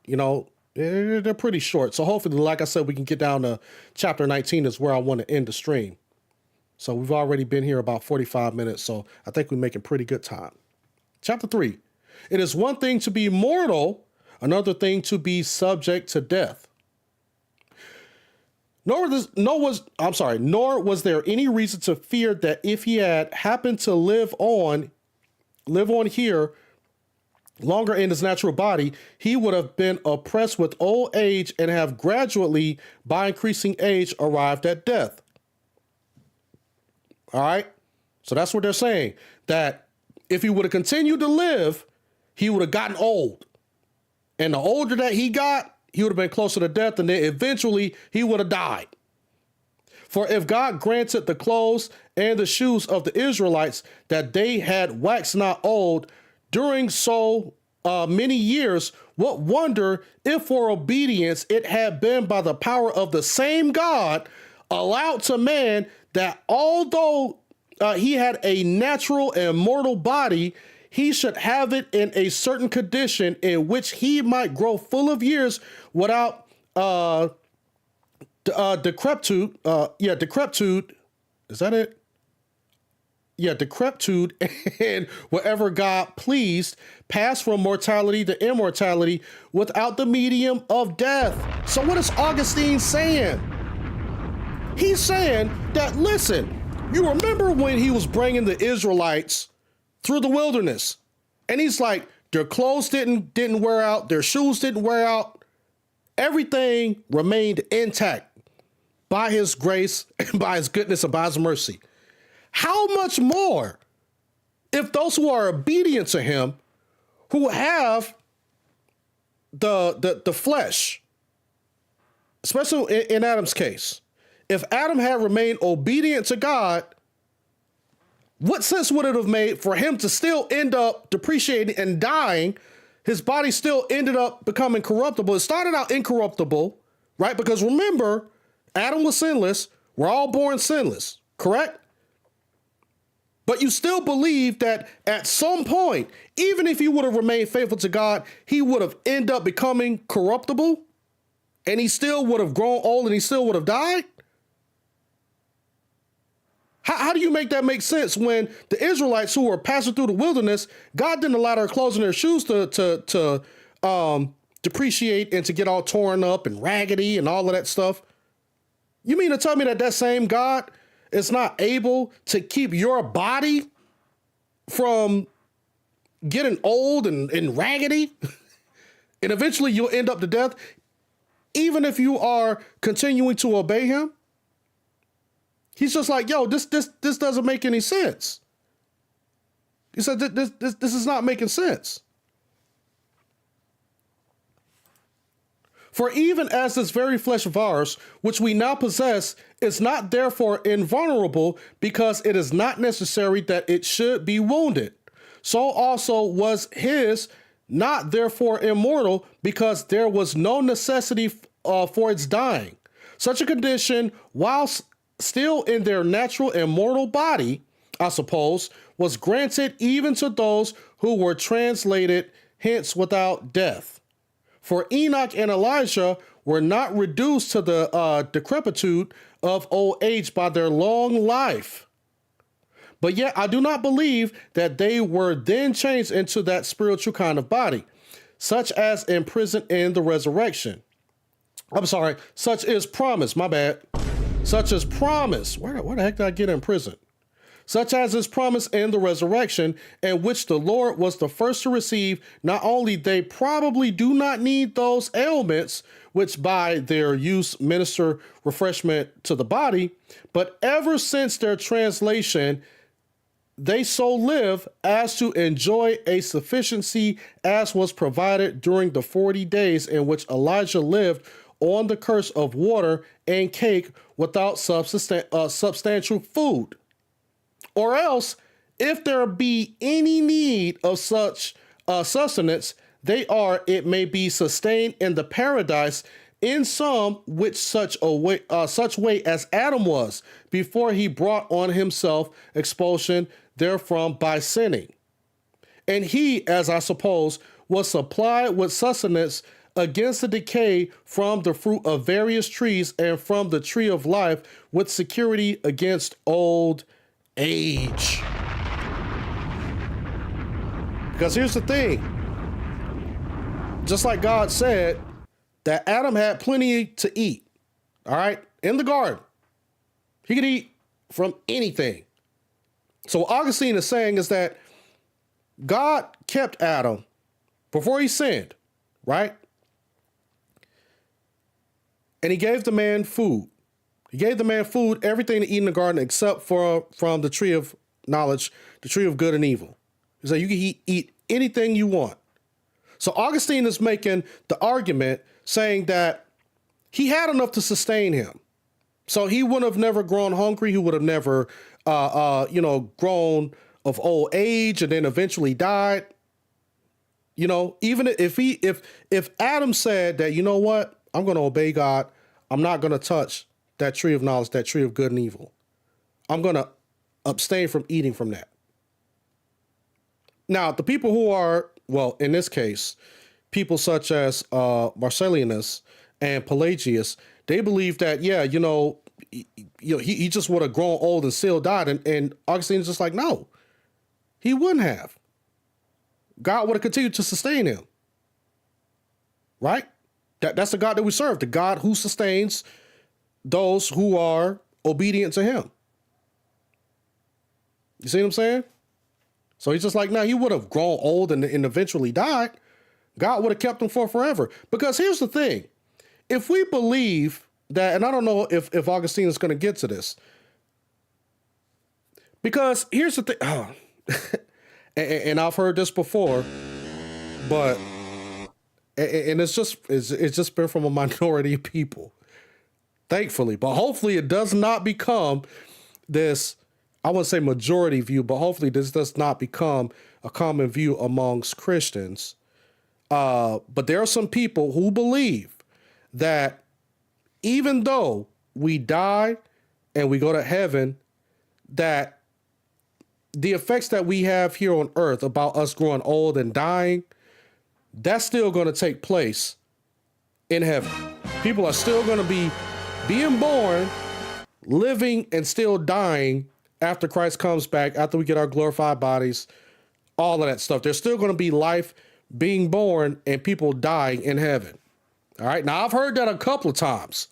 You know, they're pretty short. So hopefully, like I said, we can get down to chapter 19 is where I want to end the stream. So we've already been here about 45 minutes, so I think we're making pretty good time. Chapter 3. It is one thing to be mortal, another thing to be subject to death. Nor was there any reason to fear that if he had happened to live on here longer in his natural body, he would have been oppressed with old age and have gradually, by increasing age, arrived at death. All right. So that's what they're saying, that if he would have continued to live, he would have gotten old. And the older that he got, he would have been closer to death, and then eventually he would have died. For if God granted the clothes and the shoes of the Israelites that they had waxed not old during so many years, what wonder if for obedience it had been by the power of the same God allowed to man that although he had a natural and mortal body, he should have it in a certain condition in which he might grow full of years without decrepitude. Decrepitude. Is that it? Yeah, decrepitude, and whatever God pleased, pass from mortality to immortality without the medium of death. So what is Augustine saying? He's saying that, listen, you remember when he was bringing the Israelites through the wilderness, and he's like, their clothes didn't wear out, their shoes didn't wear out, everything remained intact by his grace and by his goodness and by his mercy. How much more if those who are obedient to him, who have the flesh, especially in Adam's case, if Adam had remained obedient to God, what sense would it have made for him to still end up depreciating and dying? His body still ended up becoming corruptible. It started out incorruptible, right? Because remember, Adam was sinless. We're all born sinless, correct? But you still believe that at some point, even if he would have remained faithful to God, he would have ended up becoming corruptible, and he still would have grown old, and he still would have died? How do you make that make sense when the Israelites who were passing through the wilderness, God didn't allow their clothes and their shoes to depreciate and to get all torn up and raggedy and all of that stuff? You mean to tell me that that same God is not able to keep your body from getting old and raggedy? And eventually you'll end up to death, even if you are continuing to obey him? He's just like, yo, this doesn't make any sense. He said, this is not making sense. For even as this very flesh of ours, which we now possess, is not therefore invulnerable, because it is not necessary that it should be wounded, so also was his not therefore immortal, because there was no necessity for its dying. Such a condition, whilst still in their natural and mortal body, I suppose, was granted even to those who were translated hence without death. For Enoch and Elijah were not reduced to the decrepitude of old age by their long life. But yet I do not believe that they were then changed into that spiritual kind of body, such as imprisoned in the resurrection. Such is promise, my bad. Such as promise. Where the heck did I get in prison? Such as is promised in the resurrection, and which the Lord was the first to receive. Not only they probably do not need those ailments, which by their use minister refreshment to the body, but ever since their translation, they so live as to enjoy a sufficiency as was provided during the 40 days in which Elijah lived on the curse of water and cake without substantial food. Or else, if there be any need of such sustenance, they are, it may be, sustained in the paradise in some which such way as Adam was before he brought on himself expulsion therefrom by sinning. And he, as I suppose, was supplied with sustenance against the decay from the fruit of various trees and from the tree of life with security against old age. Because here's the thing. Just like God said that Adam had plenty to eat, all right, in the garden. He could eat from anything. So what Augustine is saying is that God kept Adam before he sinned, right? And he gave the man food. He gave the man food, everything to eat in the garden except for from the tree of knowledge, the tree of good and evil. He said you can eat anything you want. So Augustine is making the argument saying that he had enough to sustain him. So he would have never grown hungry. He would have never, grown of old age and then eventually died. You know, even if Adam said that, you know what, I'm going to obey God. I'm not going to touch that tree of knowledge, that tree of good and evil. I'm going to abstain from eating from that. Now, the people who are, well, in this case, people such as Marcellinus and Pelagius, they believe that, he just would have grown old and still died. And Augustine's just like, no, he wouldn't have. God would have continued to sustain him. Right? That's the God that we serve, the God who sustains those who are obedient to him. You see what I'm saying? So he's just like, no, he would have grown old and eventually died. God would have kept him for forever. Because here's the thing. If we believe that, and I don't know if Augustine is going to get to this, because here's the thing, and I've heard this before, but, and it's just been from a minority of people, thankfully, but hopefully it does not become this, I wouldn't say majority view, but hopefully this does not become a common view amongst Christians. But there are some people who believe that even though we die and we go to heaven, that the effects that we have here on earth about us growing old and dying, that's still going to take place in heaven. People are still going to be being born, living, and still dying after Christ comes back, after we get our glorified bodies, all of that stuff. There's still going to be life being born and people dying in heaven. All right. Now, I've heard that a couple of times,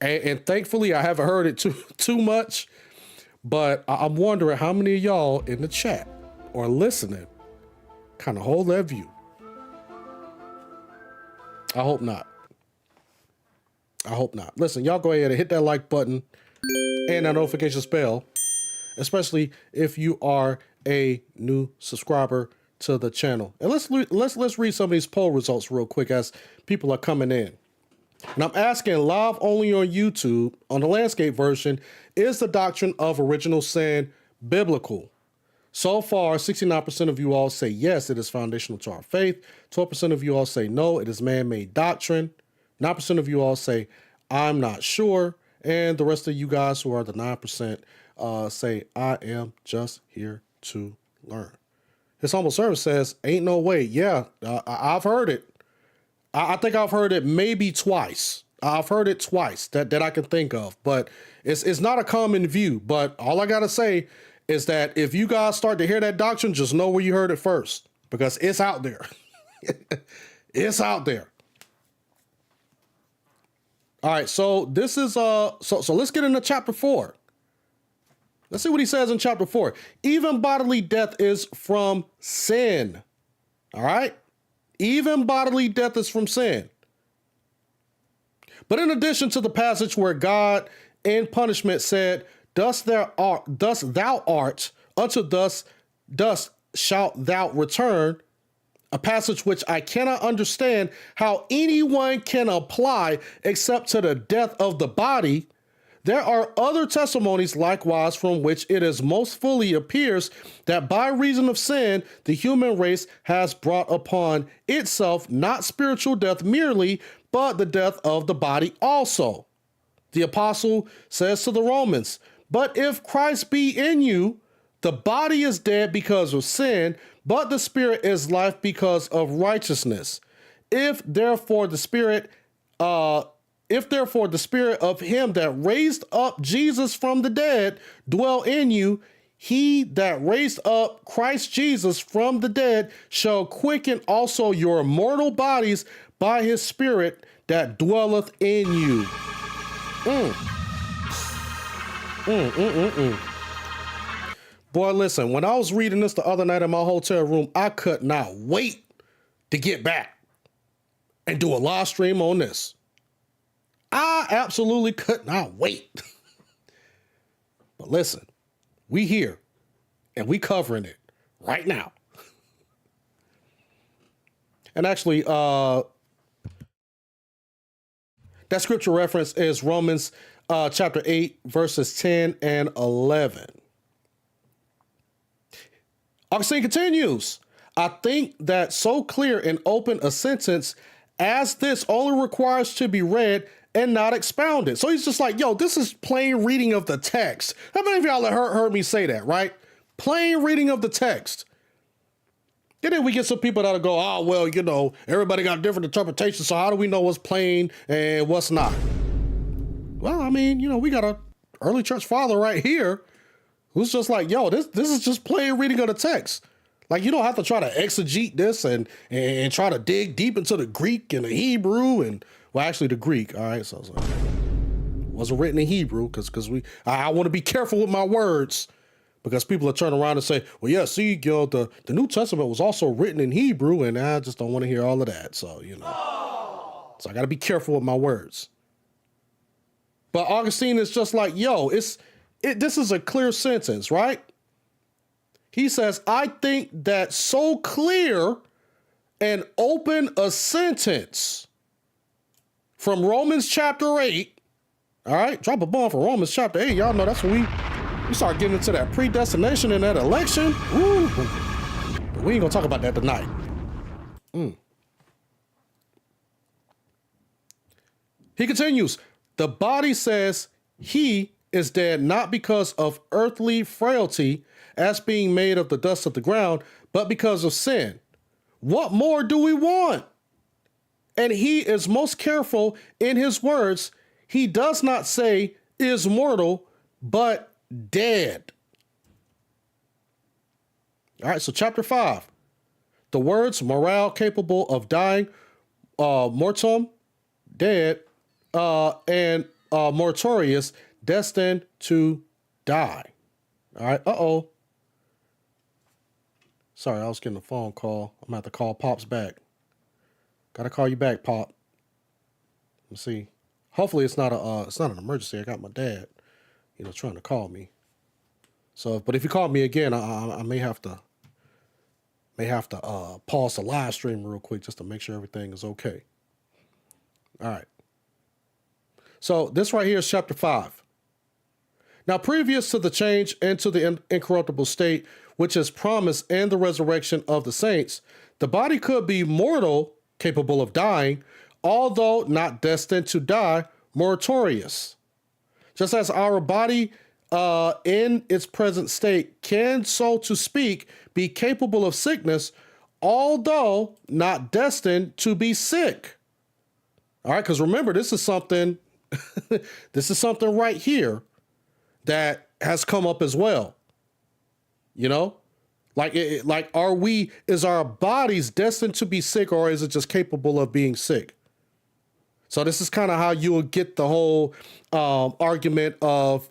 and thankfully I haven't heard it too much, but I'm wondering how many of y'all in the chat or listening kind of hold that view. I hope not. I hope not. Listen, y'all go ahead and hit that like button and that notification bell, especially if you are a new subscriber to the channel. And let's read some of these poll results real quick as people are coming in. And I'm asking live only on YouTube, on the landscape version, is the doctrine of original sin biblical? So far, 69% of you all say yes, it is foundational to our faith. 12% of you all say no, it is man-made doctrine. 9% of you all say I'm not sure. And the rest of you guys who are the 9% say I am just here to learn. His humble servant says, ain't no way. Yeah, I've heard it. I think I've heard it maybe twice. I've heard it twice that I can think of, but it's not a common view. But all I got to say is that if you guys start to hear that doctrine, just know where you heard it first, because it's out there. It's out there. All right, so this is so let's get into chapter 4. Let's see what he says in chapter 4. Even bodily death is from sin. All right? Even bodily death is from sin. But in addition to the passage where God in punishment said, thus thou art, unto thus shalt thou return, a passage which I cannot understand how anyone can apply except to the death of the body, there are other testimonies likewise from which it is most fully appears that by reason of sin, the human race has brought upon itself not spiritual death merely, but the death of the body also. The apostle says to the Romans, but if Christ be in you, the body is dead because of sin, but the spirit is life because of righteousness. If therefore the spirit, if therefore the spirit of him that raised up Jesus from the dead dwell in you, he that raised up Christ Jesus from the dead shall quicken also your mortal bodies by his spirit that dwelleth in you. Boy, listen, when I was reading this the other night in my hotel room, I could not wait to get back and do a live stream on this. I absolutely could not wait. But listen, we here and we covering it right now. And actually, that scripture reference is Romans chapter 8, verses 10 and 11. Augustine continues, I think that so clear and open a sentence as this only requires to be read and not expounded. So he's just like, yo, this is plain reading of the text. How many of y'all have heard me say that, right? Plain reading of the text. And then we get some people that'll go, oh, well, you know, everybody got different interpretations, so how do we know what's plain and what's not? Well, I mean, you know, we got a early church father right here who's just like, yo, this is just plain reading of the text. Like, you don't have to try to exegete this and try to dig deep into the Greek and the Hebrew and, well, actually the Greek. All right, so it wasn't written in Hebrew because I want to be careful with my words because people are turning around and say, well, yeah, see, you know, the New Testament was also written in Hebrew, and I just don't want to hear all of that. So, you know, so I got to be careful with my words. But Augustine is just like, yo, this is a clear sentence, right? He says, I think that so clear and open a sentence from Romans chapter 8. All right, drop a bomb for Romans chapter 8. Y'all know that's when we start getting into that predestination and that election. Ooh. But we ain't gonna talk about that tonight. He continues, the body says he is dead not because of earthly frailty as being made of the dust of the ground, but because of sin. What more do we want? And he is most careful in his words. He does not say is mortal, but dead. All right, so chapter 5. The words morale, capable of dying, mortum, dead, and mortorius, destined to die. All right, Sorry, I was getting a phone call. I'm gonna have to call Pops back. Gotta call you back, Pop. Let's see. Hopefully it's not an emergency. I got my dad, you know, trying to call me. So, but if you call me again, I may have to pause the live stream real quick just to make sure everything is okay. All right. So this right here is chapter 5. Now, previous to the change into the incorruptible state, which is promised in the resurrection of the saints, the body could be mortal, capable of dying, although not destined to die, meritorious. Just as our body in its present state can, so to speak, be capable of sickness, although not destined to be sick. All right, because remember, this is something right here that has come up as well. You know, is our bodies destined to be sick, or is it just capable of being sick? So this is kind of how you will get the whole argument of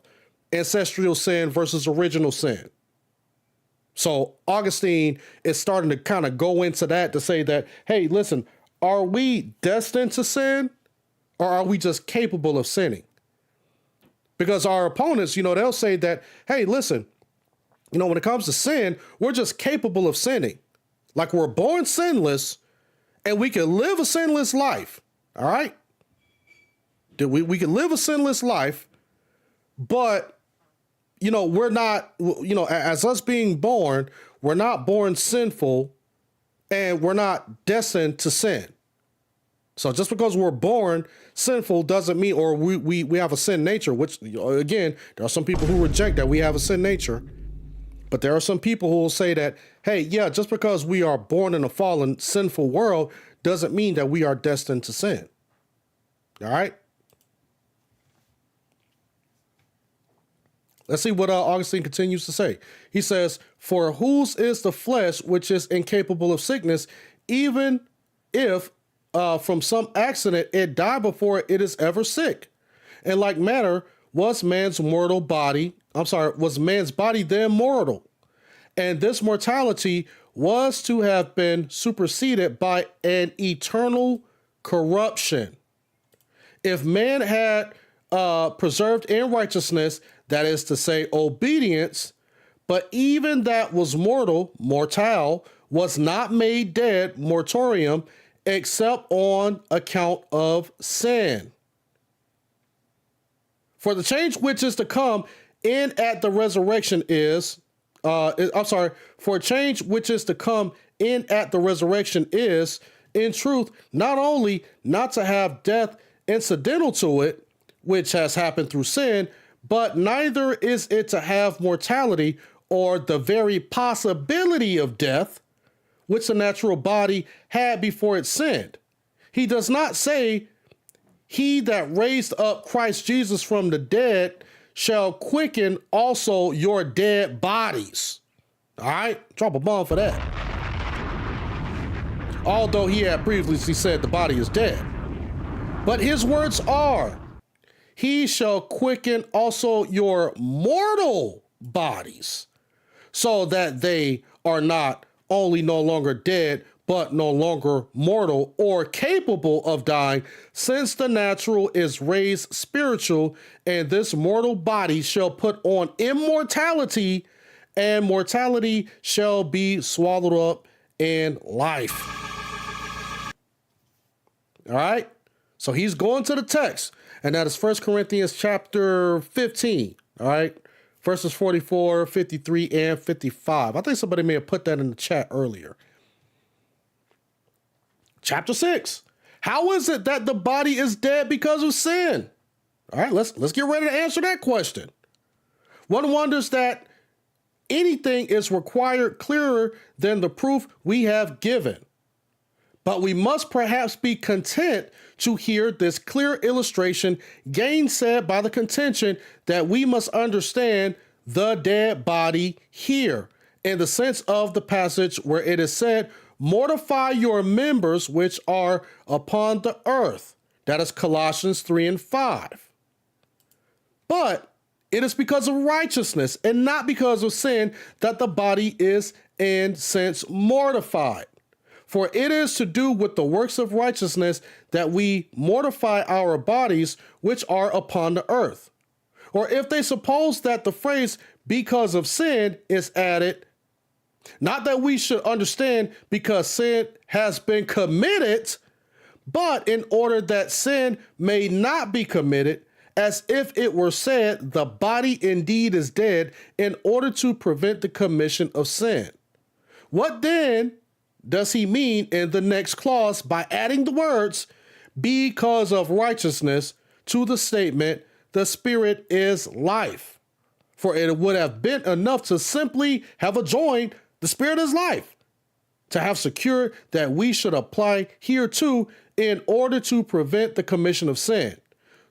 ancestral sin versus original sin. So Augustine is starting to kind of go into that to say that, hey, listen, are we destined to sin, or are we just capable of sinning? Because our opponents, you know, they'll say that, hey, listen, you know, when it comes to sin, we're just capable of sinning. Like we're born sinless and we can live a sinless life. All right. We can live a sinless life, but, you know, we're not, you know, as us being born, we're not born sinful and we're not destined to sin. So just because we're born sinful doesn't mean, or we have a sin nature, which, again, there are some people who reject that we have a sin nature. But there are some people who will say that, hey, yeah, just because we are born in a fallen, sinful world doesn't mean that we are destined to sin. All right? Let's see what Augustine continues to say. He says, for whose is the flesh which is incapable of sickness, even if from some accident it die before it is ever sick? In like manner, was man's body then mortal? And this mortality was to have been superseded by an eternal corruption. If man had preserved in righteousness, that is to say, obedience, but even that was mortal, was not made dead, mortorium, except on account of sin. For the change which is to come in at the resurrection for change which is to come in at the resurrection is, in truth, not only not to have death incidental to it, which has happened through sin, but neither is it to have mortality or the very possibility of death, which the natural body had before it sinned. He does not say, he that raised up Christ Jesus from the dead shall quicken also your dead bodies. All right, drop a bomb for that. Although he had previously said the body is dead. But his words are, he shall quicken also your mortal bodies, so that they are not only no longer dead, but no longer mortal or capable of dying, since the natural is raised spiritual, and this mortal body shall put on immortality, and mortality shall be swallowed up in life. All right? So he's going to the text, and that is 1 Corinthians chapter 15, all right? Verses 44, 53, and 55. I think somebody may have put that in the chat earlier. Chapter 6. How is it that the body is dead because of sin? All right, let's get ready to answer that question. One wonders that anything is required clearer than the proof we have given. But we must perhaps be content to hear this clear illustration gainsaid by the contention that we must understand the dead body here, in the sense of the passage where it is said, mortify your members which are upon the earth. That is Colossians 3 and 5. But it is because of righteousness and not because of sin that the body is in sense mortified. For it is to do with the works of righteousness that we mortify our bodies which are upon the earth. Or if they suppose that the phrase because of sin is added, not that we should understand because sin has been committed, but in order that sin may not be committed, as if it were said, the body indeed is dead, in order to prevent the commission of sin. What then does he mean in the next clause by adding the words, because of righteousness, to the statement, the spirit is life? For it would have been enough to simply have adjoined, the spirit is life, to have secured that we should apply hereto in order to prevent the commission of sin,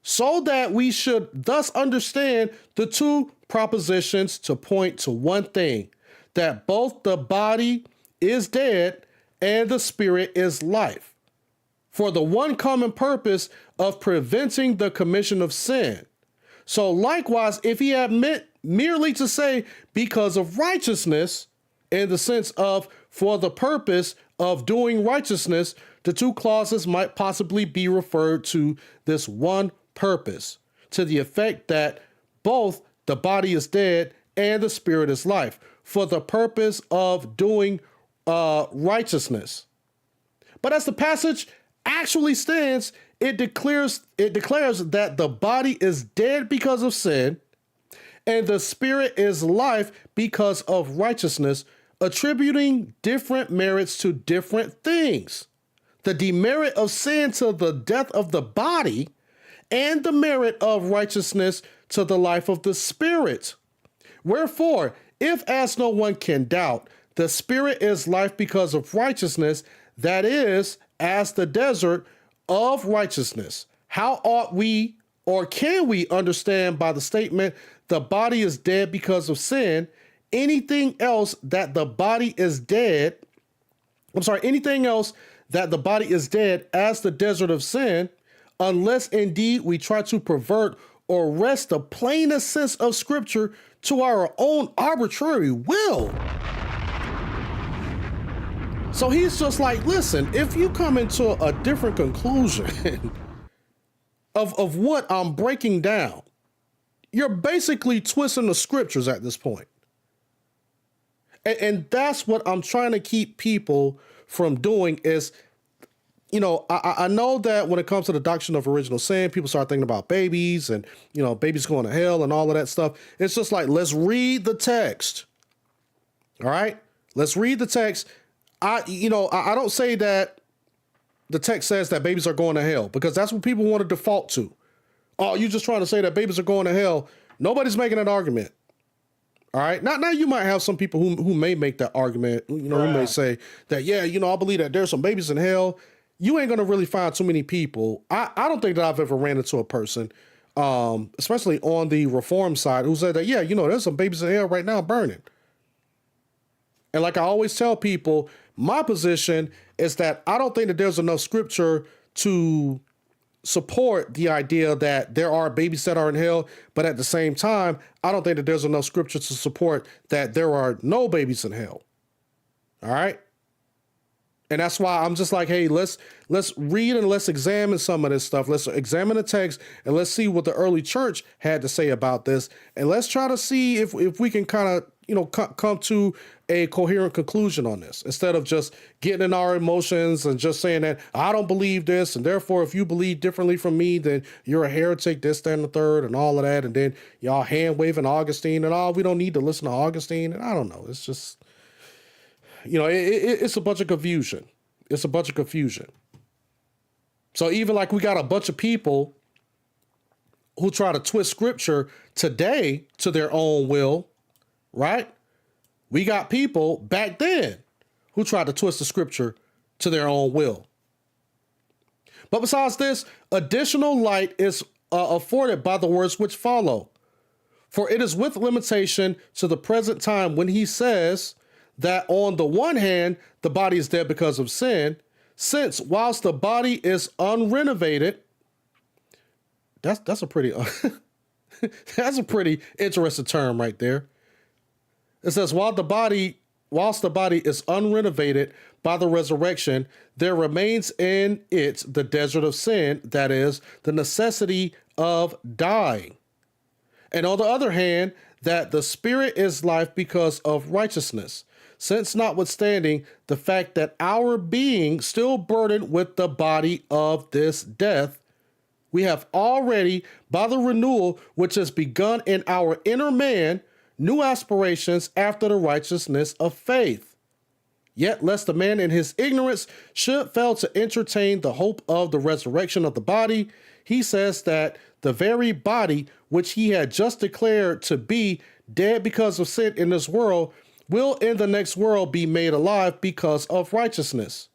so that we should thus understand the two propositions to point to one thing, that both the body is dead and the spirit is life, for the one common purpose of preventing the commission of sin. So likewise, if he had meant merely to say because of righteousness, in the sense of for the purpose of doing righteousness, the two clauses might possibly be referred to this one purpose, to the effect that both the body is dead and the spirit is life, for the purpose of doing righteousness. But as the passage actually stands, it declares that the body is dead because of sin and the spirit is life because of righteousness, attributing different merits to different things. The demerit of sin to the death of the body, and the merit of righteousness to the life of the spirit. Wherefore, if, as no one can doubt, the spirit is life because of righteousness, that is, as the desert of righteousness. How ought we or can we understand by the statement, the body is dead because of sin, anything else that the body is dead? Anything else that the body is dead as the desert of sin, unless indeed we try to pervert or wrest the plainest sense of scripture to our own arbitrary will. So he's just like, listen, if you come into a different conclusion of what I'm breaking down, you're basically twisting the scriptures at this point. And that's what I'm trying to keep people from doing is, I know that when it comes to the doctrine of original sin, people start thinking about babies and, babies going to hell and all of that stuff. It's just like, let's read the text. All right, let's read the text. I don't say that the text says that babies are going to hell because that's what people want to default to. Oh, you're just trying to say that babies are going to hell. Nobody's making that argument. All right. Now you might have some people who may make that argument, who may say that, yeah, I believe that there's some babies in hell. You ain't going to really find too many people. I don't think that I've ever ran into a person, especially on the reform side, who said that, yeah, there's some babies in hell right now burning. And like I always tell people, my position is that I don't think that there's enough scripture to support the idea that there are babies that are in hell. But at the same time, I don't think that there's enough scripture to support that there are no babies in hell. All right. And that's why I'm just like, hey, let's read and let's examine some of this stuff. Let's examine the text and let's see what the early church had to say about this. And let's try to see if we can kind of, come to a coherent conclusion on this instead of just getting in our emotions and just saying that I don't believe this. And therefore, if you believe differently from me, then you're a heretic, this, that, and the third and all of that. And then y'all hand waving Augustine and we don't need to listen to Augustine. And I don't know. It's just, it's a bunch of confusion. It's a bunch of confusion. So even like we got a bunch of people who try to twist scripture today to their own will, right? We got people back then who tried to twist the scripture to their own will. But besides this, additional light is afforded by the words which follow. For it is with limitation to the present time when he says that on the one hand, the body is dead because of sin, since whilst the body is unrenovated, that's a pretty that's a pretty interesting term right there. It says, whilst the body is unrenovated by the resurrection, there remains in it the desert of sin, that is, the necessity of dying. And on the other hand, that the spirit is life because of righteousness, since notwithstanding the fact that our being still burdened with the body of this death, we have already, by the renewal which has begun in our inner man, new aspirations after the righteousness of faith. Yet lest the man in his ignorance should fail to entertain the hope of the resurrection of the body, he says that the very body which he had just declared to be dead because of sin in this world will in the next world be made alive because of righteousness.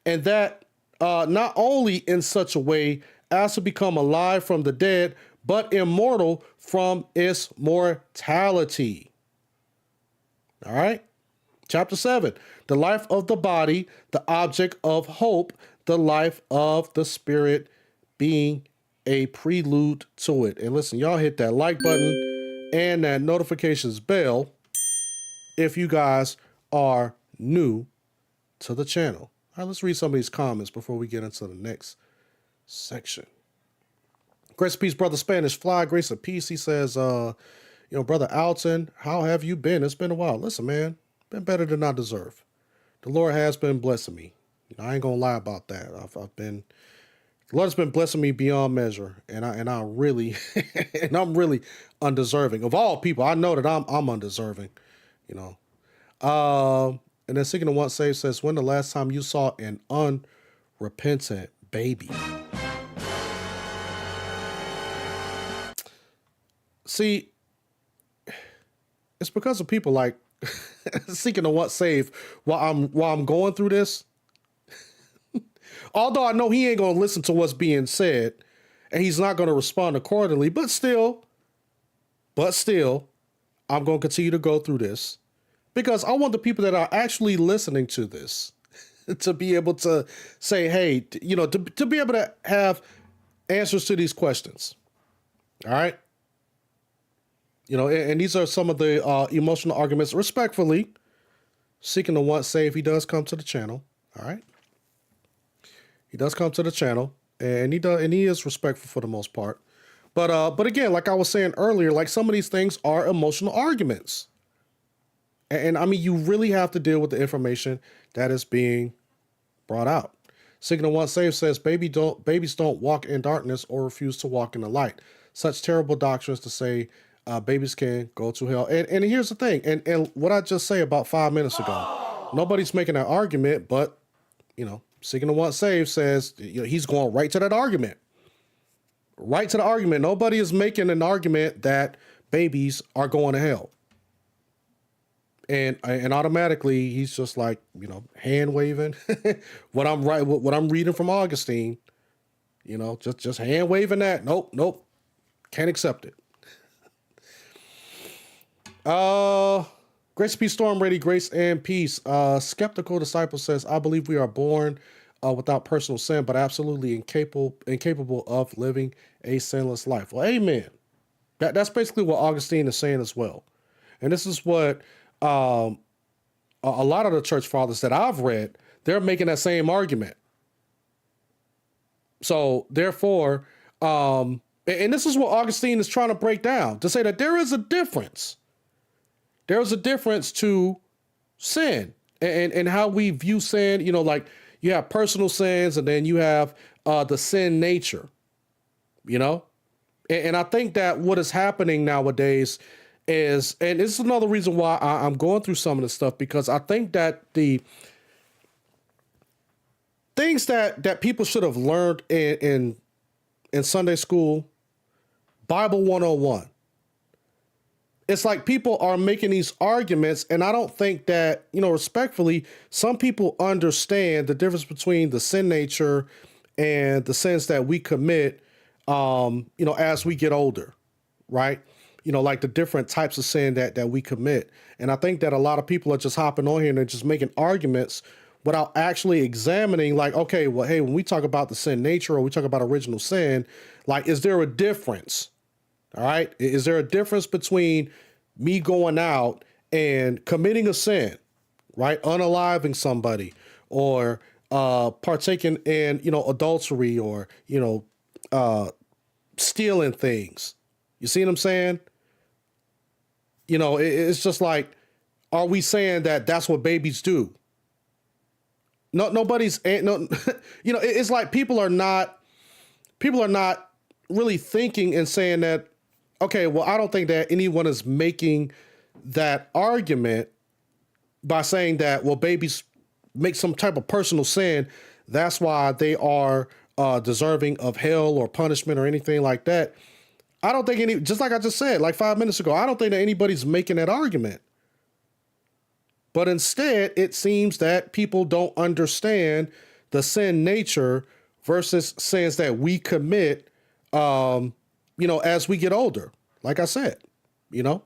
And that not only in such a way as to become alive from the dead, but immortal from its mortality. All right. Chapter 7, the life of the body, the object of hope, the life of the spirit being a prelude to it. And listen, y'all hit that like button and that notifications bell if you guys are new to the channel. All right, let's read some of these comments before we get into the next section. Grace and peace, brother Spanish Fly. Grace and peace. He says, brother Alton, how have you been? It's been a while. Listen, man, been better than I deserve. The Lord has been blessing me. I ain't gonna lie about that. The Lord's been blessing me beyond measure, and I really, and I'm really undeserving of all people. I know that I'm undeserving, And then Seeking the Once Saved says, when the last time you saw an unrepentant baby? See, it's because of people like Seeking the Once Saved while I'm going through this. Although I know he ain't going to listen to what's being said and he's not going to respond accordingly, but still, I'm going to continue to go through this because I want the people that are actually listening to this to be able to say, hey, to be able to have answers to these questions. All right. And these are some of the emotional arguments, respectfully, seeking to once save. He does come to the channel. All right. He does come to the channel and he is respectful for the most part. But again, like I was saying earlier, like some of these things are emotional arguments. And I mean, you really have to deal with the information that is being brought out. Signal One Save says, babies don't walk in darkness or refuse to walk in the light. Such terrible doctrines to say babies can go to hell. And here's the thing. And what I just say about 5 minutes ago, nobody's making that argument, but, Signal One Save says he's going right to that argument. Right to the argument. Nobody is making an argument that babies are going to hell. And automatically he's just like, hand waving what I'm reading from Augustine, just hand waving that. Nope. Can't accept it. Grace, peace, storm ready, grace and peace. Skeptical disciple says, I believe we are born without personal sin, but absolutely incapable of living a sinless life. Well, amen. That's basically what Augustine is saying as well. And this is what a lot of the church fathers that I've read, they're making that same argument. So therefore, and this is what Augustine is trying to break down, to say that there is a difference. There is a difference to sin and how we view sin. Like you have personal sins and then you have the sin nature, And I think that what is happening nowadays is, and this is another reason why I'm going through some of this stuff, because I think that the things that people should have learned in Sunday school, Bible 101, it's like people are making these arguments, and I don't think that, respectfully, some people understand the difference between the sin nature and the sins that we commit, as we get older, right? Like the different types of sin that we commit. And I think that a lot of people are just hopping on here and they're just making arguments without actually examining, like, okay, well, hey, when we talk about the sin nature or we talk about original sin, like, is there a difference? All right. Is there a difference between me going out and committing a sin, right? Unaliving somebody or partaking in, adultery or, stealing things. You see what I'm saying? It's just like, are we saying that that's what babies do? No, nobody's, no, it's like people are not really thinking and saying that, okay, well, I don't think that anyone is making that argument by saying that, well, babies make some type of personal sin. That's why they are deserving of hell or punishment or anything like that. I don't think just like I just said, like 5 minutes ago, I don't think that anybody's making that argument. But instead, it seems that people don't understand the sin nature versus sins that we commit, as we get older, like I said, and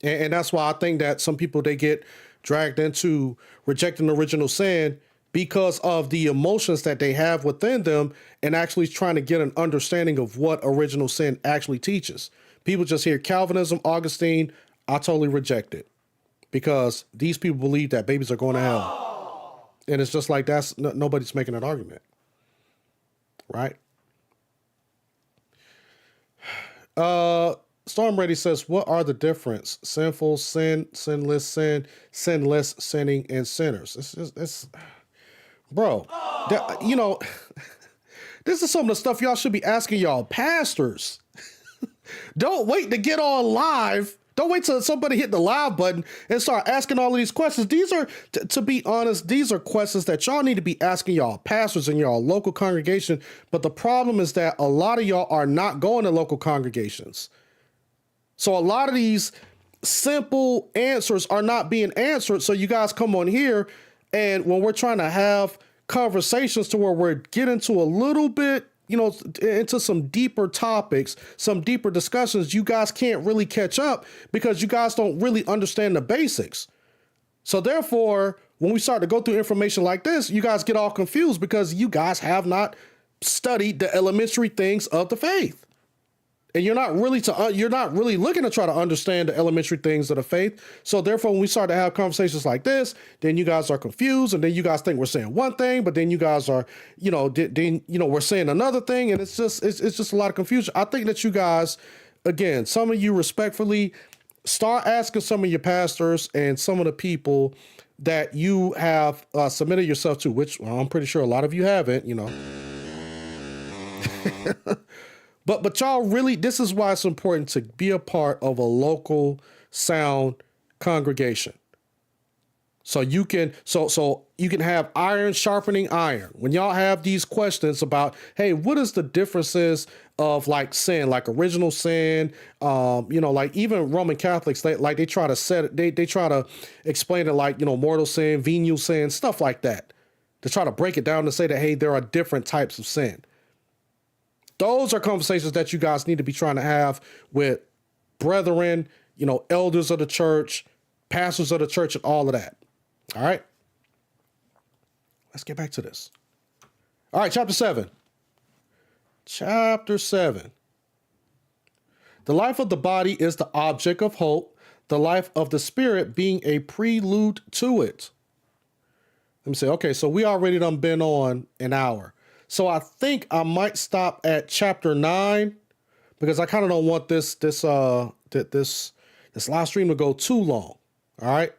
that's why I think that some people, they get dragged into rejecting original sin because of the emotions that they have within them and actually trying to get an understanding of what original sin actually teaches. People just hear Calvinism, Augustine. I totally reject it because these people believe that babies are going to hell. And it's just like nobody's making that argument. Right? Storm Ready says, what are the difference? Sinful, sin, sinless, sin, sinless, sinning, and sinners. It's bro, this is some of the stuff y'all should be asking y'all pastors. Don't wait to get on live. Don't wait till somebody hit the live button and start asking all of these questions. These are, to be honest, these are questions that y'all need to be asking y'all pastors in y'all local congregation. But the problem is that a lot of y'all are not going to local congregations. So a lot of these simple answers are not being answered. So you guys come on here, and when we're trying to have conversations to where we're getting to a little bit, into some deeper topics, some deeper discussions, you guys can't really catch up because you guys don't really understand the basics. So therefore, when we start to go through information like this, you guys get all confused because you guys have not studied the elementary things of the faith. And you're not really looking to try to understand the elementary things of the faith. So therefore, when we start to have conversations like this, then you guys are confused, and then you guys think we're saying one thing, but then you guys are, we're saying another thing, and it's just a lot of confusion. I think that you guys, again, some of you respectfully start asking some of your pastors and some of the people that you have submitted yourself to, which I'm pretty sure a lot of you haven't, But y'all really, this is why it's important to be a part of a local sound congregation. So you can have iron sharpening iron. When y'all have these questions about, hey, what is the differences of like sin, like original sin, like even Roman Catholics, they try to explain it like, mortal sin, venial sin, stuff like that. To try to break it down and say that, hey, there are different types of sin. Those are conversations that you guys need to be trying to have with brethren, elders of the church, pastors of the church, and all of that. All right. Let's get back to this. All right, chapter 7. Chapter 7. The life of the body is the object of hope, the life of the spirit being a prelude to it. Let me say, okay, so we already done been on an hour. So I think I might stop at chapter 9 because I kind of don't want this live stream to go too long. All right.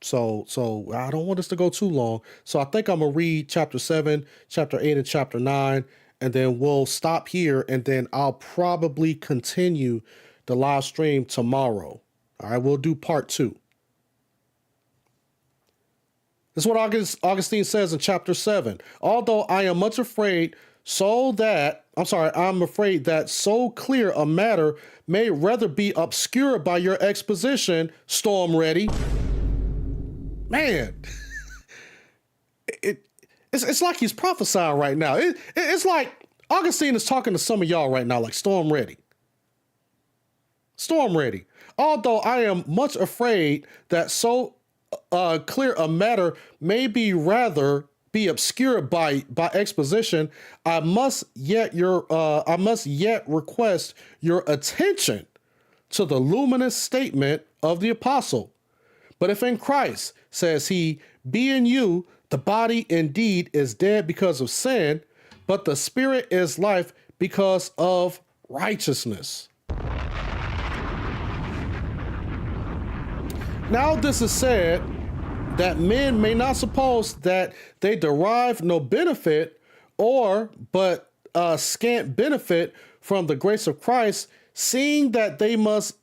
So I don't want this to go too long. So I think I'm going to read chapter 7, chapter 8, and chapter 9, and then we'll stop here. And then I'll probably continue the live stream tomorrow. All right. We'll do part 2. This is what Augustine says in chapter 7. Although I am much afraid I'm afraid that so clear a matter may rather be obscured by your exposition, Storm Ready. Man, it's like he's prophesying right now. It's like Augustine is talking to some of y'all right now, like Storm Ready. Storm Ready. Although I am much afraid that so clear a matter may be rather be obscured by exposition, I must yet request your attention to the luminous statement of the apostle. But if in Christ, says he, be in you, the body indeed is dead because of sin, but the spirit is life because of righteousness. Now this is said that men may not suppose that they derive no benefit but scant benefit from the grace of Christ, seeing that they must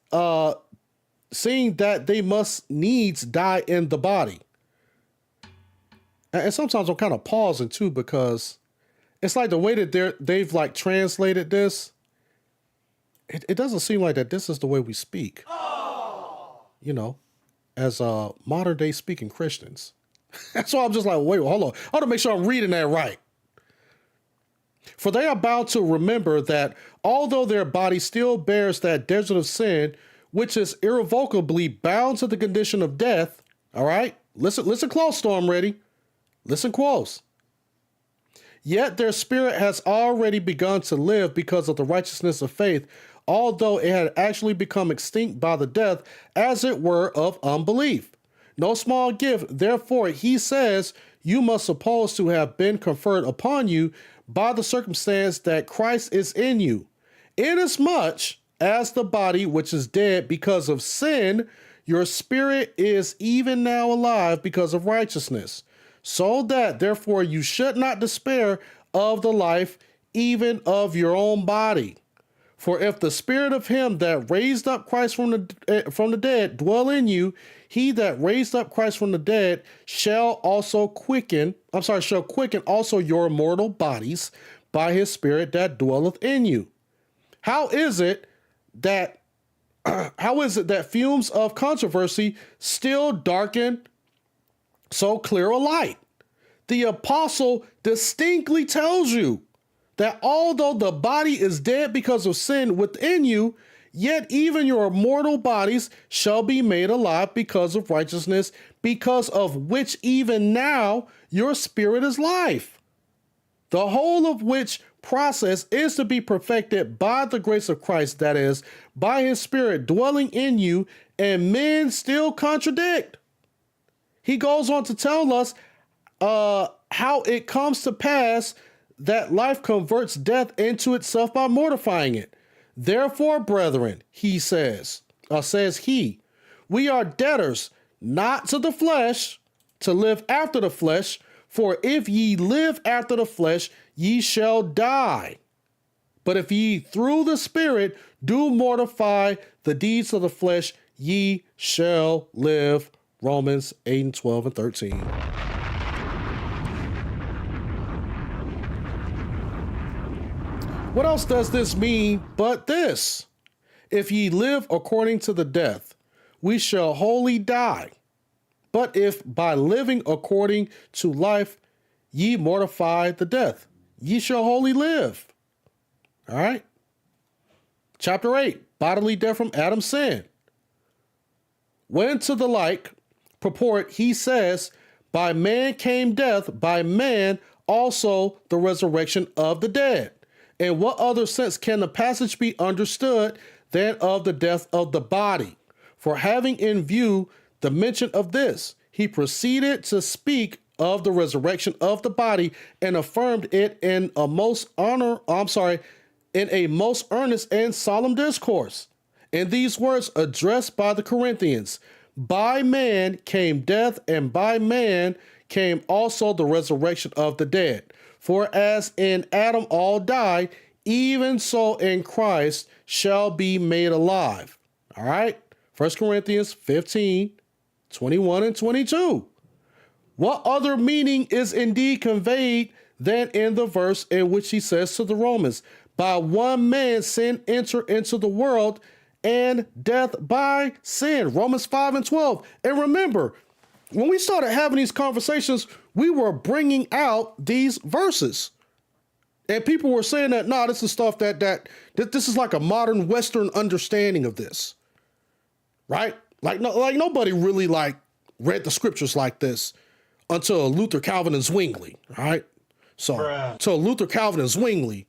needs die in the body. And sometimes I'm kind of pausing too, because it's like the way that they've like translated this. It doesn't seem like that this is the way we speak. As modern day speaking Christians. That's why I'm just like, wait, hold on. I want to make sure I'm reading that right. For they are bound to remember that although their body still bears that desert of sin, which is irrevocably bound to the condition of death. All right. Listen close, Storm Ready. Listen close. Yet their spirit has already begun to live because of the righteousness of faith, although it had actually become extinct by the death, as it were, of unbelief. No small gift, therefore, he says, you must suppose to have been conferred upon you by the circumstance that Christ is in you, inasmuch as the body which is dead because of sin, your spirit is even now alive because of righteousness. So that, therefore, you should not despair of the life, even of your own body. For if the spirit of him that raised up Christ from the dead dwell in you, he that raised up Christ from the dead shall quicken also your mortal bodies by his spirit that dwelleth in you. How is it that fumes of controversy still darken so clear a light? the apostle distinctly tells you that although the body is dead because of sin within you, yet even your mortal bodies shall be made alive because of righteousness, because of which even now your spirit is life. The whole of which process is to be perfected by the grace of Christ, that is, by his spirit dwelling in you, and men still contradict. He goes on to tell us how it comes to pass that life converts death into itself by mortifying it. Therefore, brethren, he says he, we are debtors not to the flesh, to live after the flesh, for if ye live after the flesh, ye shall die. But if ye through the Spirit do mortify the deeds of the flesh, ye shall live. Romans 8 and 12 and 13. What else does this mean but this? If ye live according to the death, we shall wholly die. But if by living according to life ye mortify the death, ye shall wholly live. All right. Chapter 8, bodily death from Adam's sin. When to the like purport he says, by man came death, by man also the resurrection of the dead. In what other sense can the passage be understood than of the death of the body? For having in view the mention of this, he proceeded to speak of the resurrection of the body and affirmed it in a most earnest and solemn discourse. In these words addressed by the Corinthians, by man came death, and by man came also the resurrection of the dead. For as in Adam all died, even so in Christ shall be made alive. All right. 1 Corinthians 15, 21 and 22. What other meaning is indeed conveyed than in the verse in which he says to the Romans, by one man sin entered into the world, and death by sin. Romans 5 and 12. And remember, when we started having these conversations, we were bringing out these verses. And people were saying that, nah, this is stuff that this is like a modern Western understanding of this. Right? Like nobody really read the scriptures like this until Luther, Calvin, and Zwingli. All right? So, until Luther, Calvin, and Zwingli,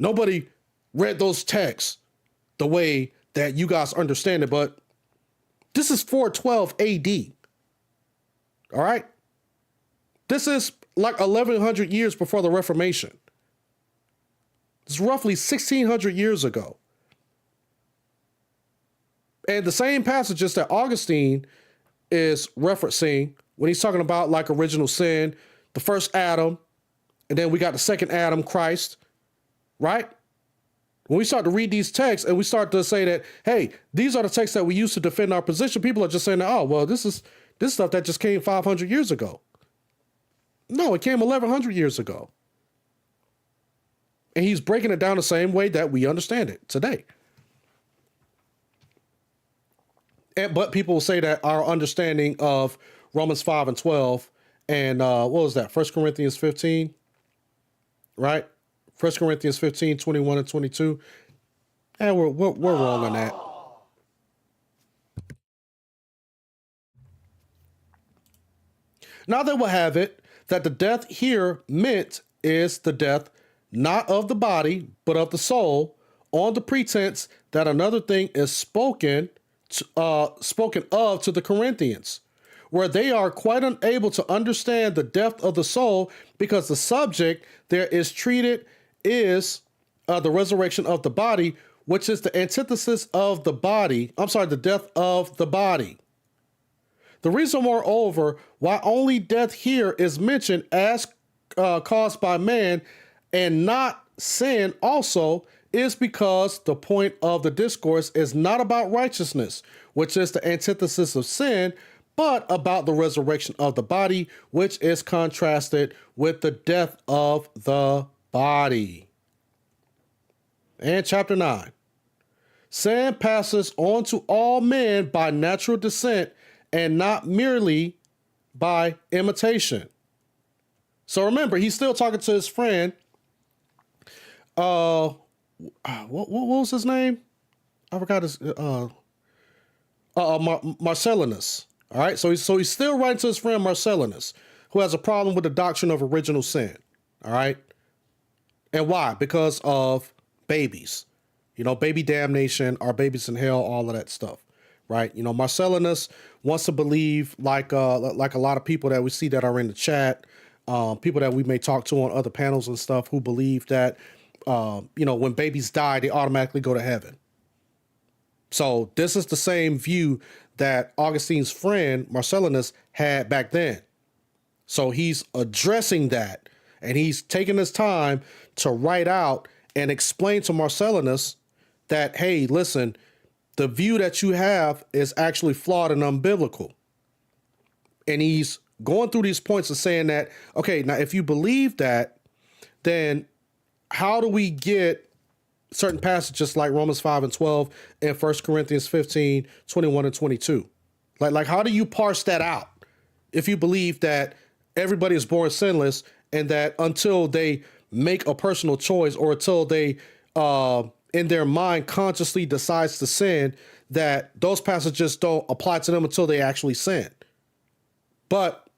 nobody read those texts the way that you guys understand it, but this is 412 AD. All right? This is like 1100 years before the Reformation. It's roughly 1600 years ago. And the same passages that Augustine is referencing when he's talking about like original sin, the first Adam, and then we got the second Adam, Christ, right? When we start to read these texts and we start to say that, hey, these are the texts that we use to defend our position, people are just saying, oh, well, this is stuff that just came 500 years ago. No, it came 1100 years ago. And he's breaking it down the same way that we understand it today. But people will say that our understanding of Romans 5 and 12 and what was that? 1 Corinthians 15, right? 1 Corinthians 15, 21 and 22. And we're wrong on that. Now they will have it that the death here meant is the death not of the body, but of the soul, on the pretense that another thing is spoken of to the Corinthians, where they are quite unable to understand the depth of the soul, because the subject there is treated is the resurrection of the body, which is the antithesis of the body. The death of the body. The reason, moreover, why only death here is mentioned as caused by man and not sin also is because the point of the discourse is not about righteousness, which is the antithesis of sin, but about the resurrection of the body, which is contrasted with the death of the body. And chapter 9. Sin passes on to all men by natural descent and not merely by imitation. So remember, he's still talking to his friend. What was his name? I forgot his. Marcellinus. All right, so he's still writing to his friend Marcellinus, who has a problem with the doctrine of original sin. All right, and why? Because of babies, baby damnation, our babies in hell, all of that stuff, right? Marcellinus wants to believe like a lot of people that we see that are in the chat, people that we may talk to on other panels and stuff, who believe that when babies die, they automatically go to heaven. So this is the same view that Augustine's friend Marcellinus had back then. So he's addressing that, and he's taking his time to write out and explain to Marcellinus that, hey, listen, the view that you have is actually flawed and unbiblical. And he's going through these points of saying that, okay, now if you believe that, then how do we get certain passages like Romans 5 and 12 and 1 Corinthians 15, 21 and 22? Like how do you parse that out if you believe that everybody is born sinless and that until they make a personal choice or until they, in their mind, consciously decides to sin, that those passages don't apply to them until they actually sin? But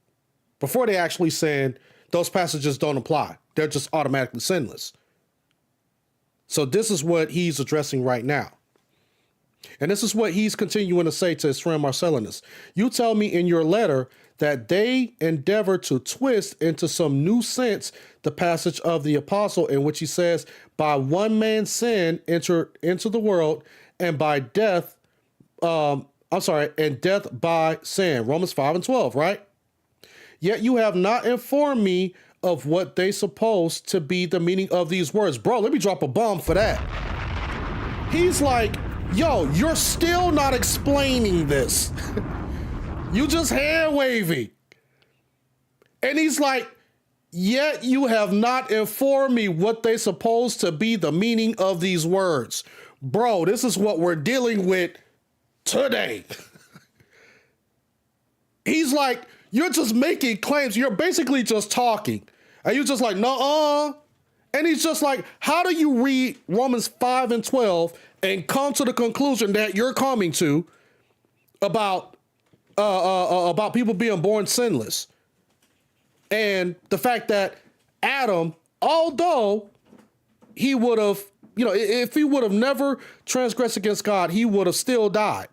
before they actually sin, those passages don't apply. They're just automatically sinless. So this is what he's addressing right now. And this is what he's continuing to say to his friend Marcellinus. You tell me in your letter that they endeavor to twist into some new sense the passage of the apostle in which he says, by one man's sin entered into the world, and by death, and death by sin. Romans 5 and 12, right? Yet you have not informed me of what they suppose to be the meaning of these words. Bro, let me drop a bomb for that. He's like, yo, you're still not explaining this. You just hand waving. And he's like, yet you have not informed me what they suppose to be the meaning of these words. Bro, this is what we're dealing with today. He's like, you're just making claims. You're basically just talking. And you're just like, nuh-uh. And he's just like, how do you read Romans 5 and 12 and come to the conclusion that you're coming to about people being born sinless? And the fact that Adam, although he would have, if he would have never transgressed against God, he would have still died.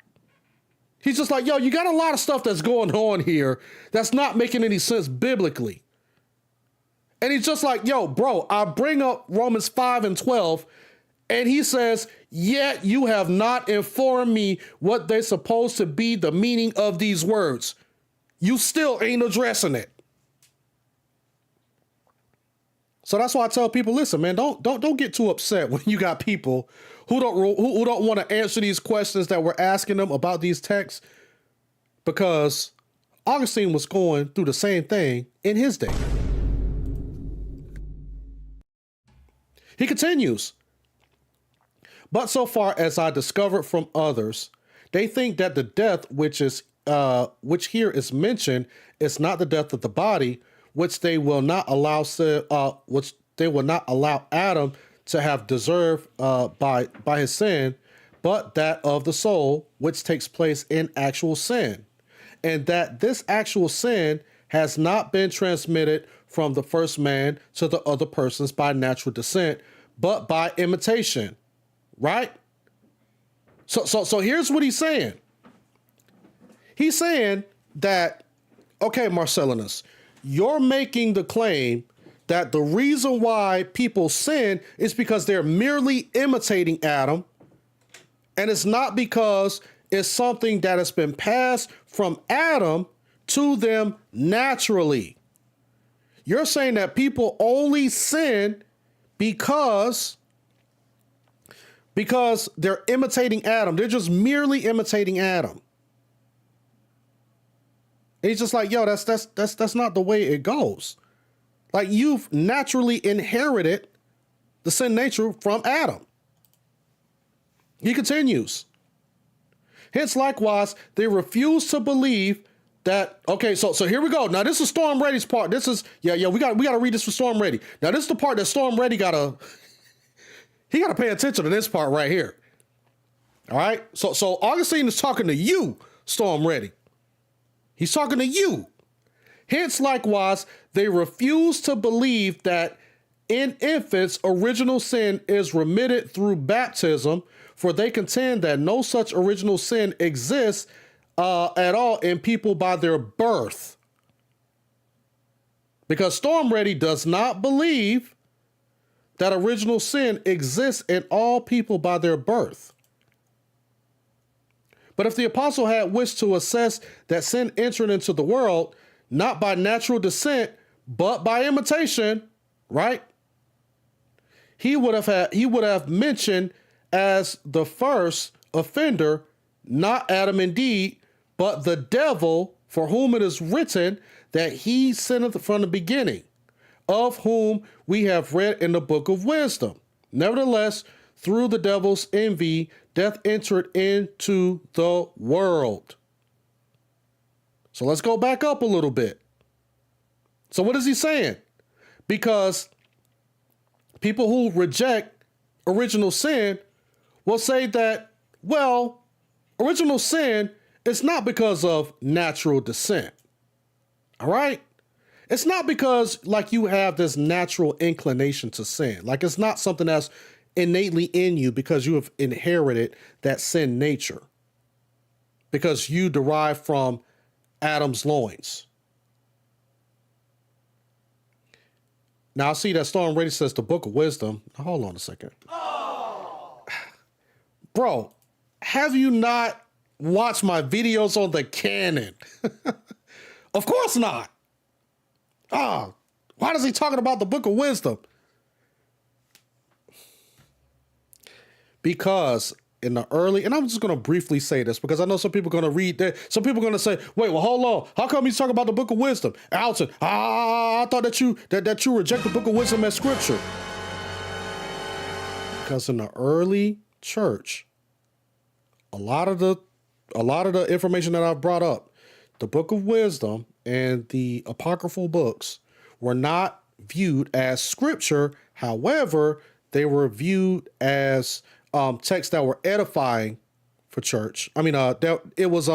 He's just like, yo, you got a lot of stuff that's going on here that's not making any sense biblically. And he's just like, yo, bro, I bring up Romans 5 and 12, and he says, yet you have not informed me what they're supposed to be the meaning of these words. You still ain't addressing it. So that's why I tell people, listen, man, don't get too upset when you got people who don't want to answer these questions that we're asking them about these texts, because Augustine was going through the same thing in his day. He continues, but so far as I discovered from others, they think that the death which here is mentioned is not the death of the body, which they will not allow Adam to have deserved by his sin, but that of the soul, which takes place in actual sin, and that this actual sin has not been transmitted from the first man to the other persons by natural descent, but by imitation, right? So here's what he's saying. He's saying that, okay, Marcellinus, you're making the claim that the reason why people sin is because they're merely imitating Adam, and it's not because it's something that has been passed from Adam to them naturally. You're saying that people only sin because they're imitating Adam. They're just merely imitating Adam. And he's just like, yo, that's not the way it goes. Like, you've naturally inherited the sin nature from Adam. He continues. Hence, likewise, they refuse to believe that, okay, so here we go. Now this is Storm Ready's part. This is, we gotta read this for Storm Ready. Now this is the part that Storm Ready gotta pay attention to, this part right here. All right, so Augustine is talking to you, Storm Ready. He's talking to you. Hence, likewise, they refuse to believe that in infants original sin is remitted through baptism, for they contend that no such original sin exists at all in people by their birth. Because Storm Ready does not believe that original sin exists in all people by their birth. But if the apostle had wished to assess that sin entered into the world, not by natural descent, but by imitation, right? He would have mentioned as the first offender, not Adam indeed, but the devil, for whom it is written that he sinned from the beginning, of whom we have read in the book of wisdom. Nevertheless, through the devil's envy, death entered into the world. So let's go back up a little bit. So what is he saying? Because people who reject original sin will say that, well, original sin is not because of natural descent. All right? It's not because like you have this natural inclination to sin. Like it's not something that's innately in you because you have inherited that sin nature. Because you derive from Adam's loins. Now I see that Storm Ready says the book of wisdom. Hold on a second. Oh. Bro, have you not watched my videos on the canon? Of course not. Why is he talking about the book of wisdom? Because in the early, and I'm just going to briefly say this because I know some people are going to read that. Some people are going to say, wait, well, hold on. How come he's talking about the book of wisdom? Alton, I thought that you reject the book of wisdom as scripture. Because in the early church, a lot of the information that I've brought up, the book of wisdom and the apocryphal books were not viewed as scripture. However, they were viewed as texts that were edifying for church. I mean, it was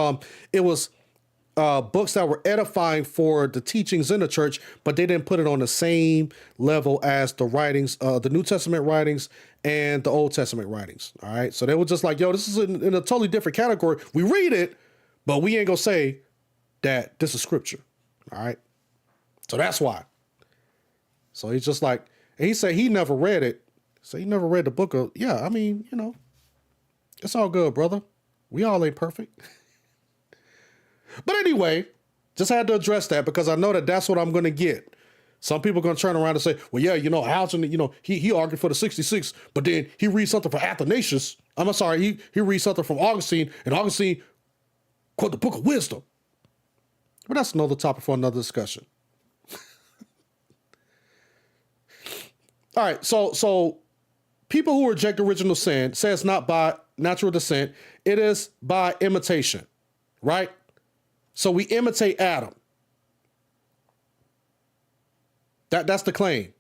books that were edifying for the teachings in the church, but they didn't put it on the same level as the writings, the New Testament writings and the Old Testament writings. All right. So they were just like, yo, this is in a totally different category. We read it, but we ain't gonna say that this is scripture. All right. So that's why. So he's just like, and he said he never read it. So he never read the book of, yeah, I mean, you know, it's all good, brother. We all ain't perfect. But anyway, just had to address that because I know that that's what I'm going to get. Some people are going to turn around and say, well, yeah, you know, Alton, you know, he argued for the 66, but then he reads something from Athanasius. I'm sorry, he reads something from Augustine, and Augustine quote the book of wisdom. But that's another topic for another discussion. All right, so people who reject original sin say it's not by natural descent, it is by imitation, right? So we imitate Adam. That's the claim.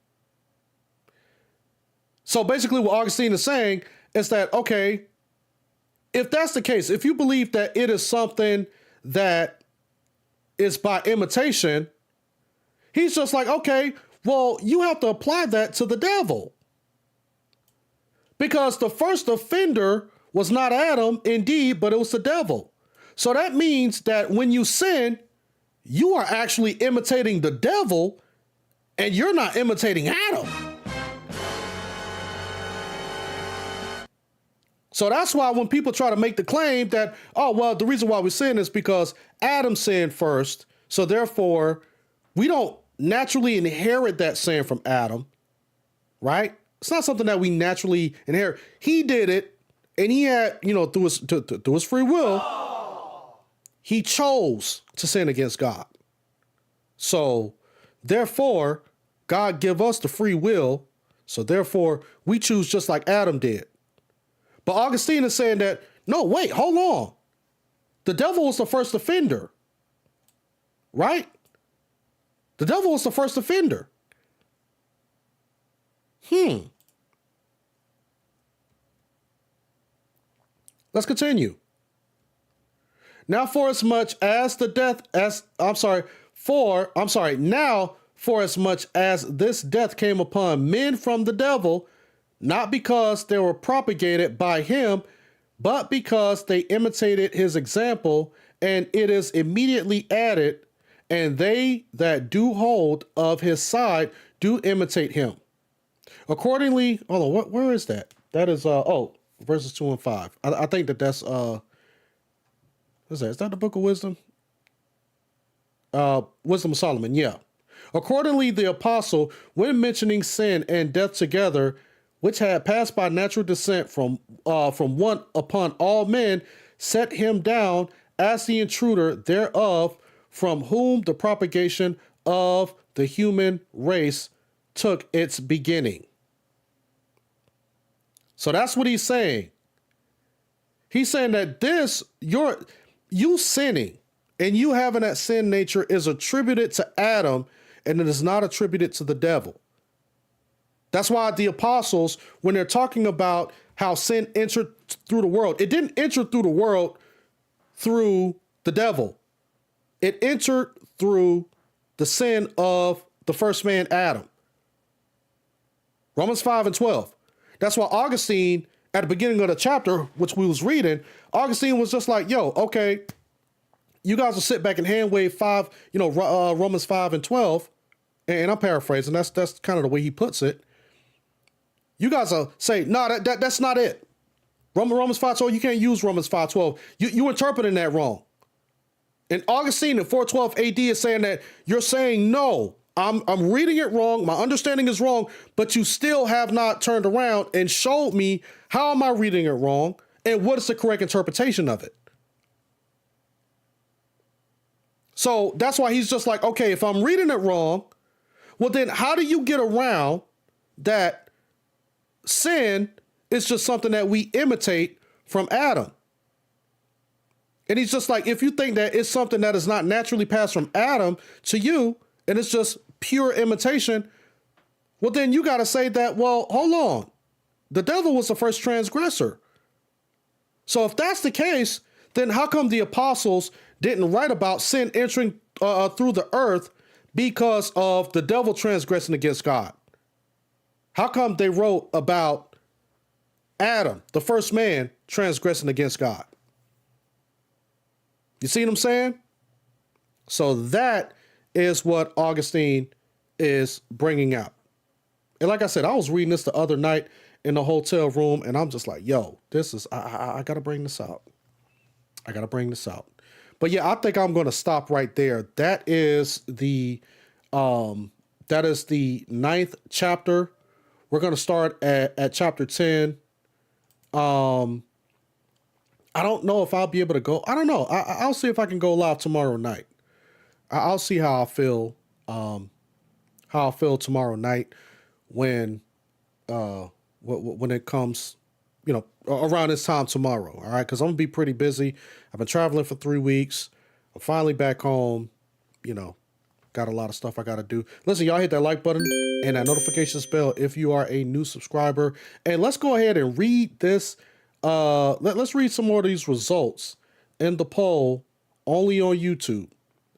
So basically what Augustine is saying is that, okay, if that's the case, if you believe that it is something that is by imitation, he's just like, okay, well, you have to apply that to the devil. Because the first offender was not Adam, indeed, but it was the devil. So that means that when you sin, you are actually imitating the devil and you're not imitating Adam. So that's why when people try to make the claim that, oh, well, the reason why we sin is because Adam sinned first. So therefore, we don't naturally inherit that sin from Adam, right? It's not something that we naturally inherit. He did it, and he had, you know, through his free will, he chose to sin against God. So therefore, God give us the free will. So therefore, we choose just like Adam did. But Augustine is saying that, no, wait, hold on. The devil was the first offender. right? The devil was the first offender. Let's continue. Now, for as much as this death came upon men from the devil, not because they were propagated by him, but because they imitated his example, and it is immediately added, and they that do hold of his side do imitate him. Accordingly, hold on, where is that? That is, verses 2 and 5. I think that's, what is that? Is that the book of wisdom? Wisdom of Solomon, yeah. Accordingly, the apostle, when mentioning sin and death together, which had passed by natural descent from one upon all men, set him down as the intruder thereof, from whom the propagation of the human race took its beginning. So that's what he's saying. He's saying that you sinning and you having that sin nature is attributed to Adam, and it is not attributed to the devil. That's why the apostles, when they're talking about how sin entered through the world, it didn't enter through the world through the devil. It entered through the sin of the first man, Adam. Romans 5 and 12. That's why Augustine, at the beginning of the chapter, which we was reading, Augustine was just like, yo, okay, you guys will sit back and hand wave Romans 5 and 12. And I'm paraphrasing. That's kind of the way he puts it. You guys will say, no, that's not it. Romans 5:12, you can't use Romans 5:12. You interpreting that wrong. And Augustine in 412 AD is saying that you're saying, no, I'm reading it wrong. My understanding is wrong, but you still have not turned around and showed me how am I reading it wrong and what is the correct interpretation of it. So that's why he's just like, okay, if I'm reading it wrong, well, then how do you get around that sin is just something that we imitate from Adam? And he's just like, if you think that it's something that is not naturally passed from Adam to you, and it's just pure imitation, well, then you got to say that, well, hold on. The devil was the first transgressor. So if that's the case, then how come the apostles didn't write about sin entering through the earth because of the devil transgressing against God? How come they wrote about Adam, the first man, transgressing against God? You see what I'm saying? So that is what Augustine is bringing out. And like I said, I was reading this the other night in the hotel room, and I'm just like, yo, I got to bring this out. I got to bring this out. But yeah, I think I'm going to stop right there. That is the 9th chapter. We're going to start at chapter 10. I don't know if I'll be able to go. I don't know. I'll see if I can go live tomorrow night. I'll see how I feel. How I feel tomorrow night when it comes, around this time tomorrow. All right, because I'm gonna be pretty busy. I've been traveling for 3 weeks. I'm finally back home. Got a lot of stuff I got to do. Listen, y'all hit that like button and that notification bell if you are a new subscriber. And let's go ahead and read this. Let's read some more of these results in the poll only on YouTube.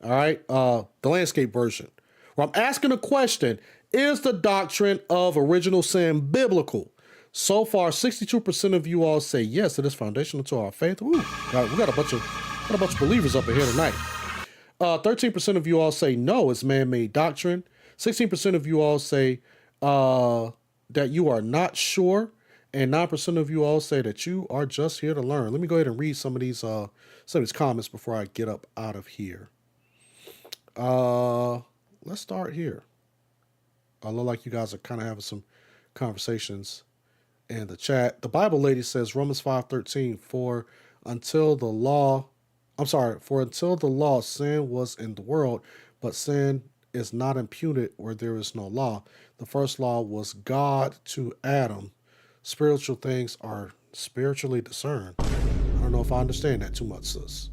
All right. The landscape version, where I'm asking a question: is the doctrine of original sin biblical? So far, 62% of you all say yes, it is foundational to our faith. Ooh, we got a bunch of believers up in here tonight. 13% of you all say no, it's man-made doctrine. 16% of you all say that you are not sure, and 9% of you all say that you are just here to learn. Let me go ahead and read some of these comments before I get up out of here. Let's start here. I look like you guys are kind of having some conversations in the chat. The Bible lady says Romans 5:13, for until the law, sin was in the world, but sin is not imputed where there is no law. The first law was God to Adam. Spiritual things are spiritually discerned. I don't know if I understand that too much, sis.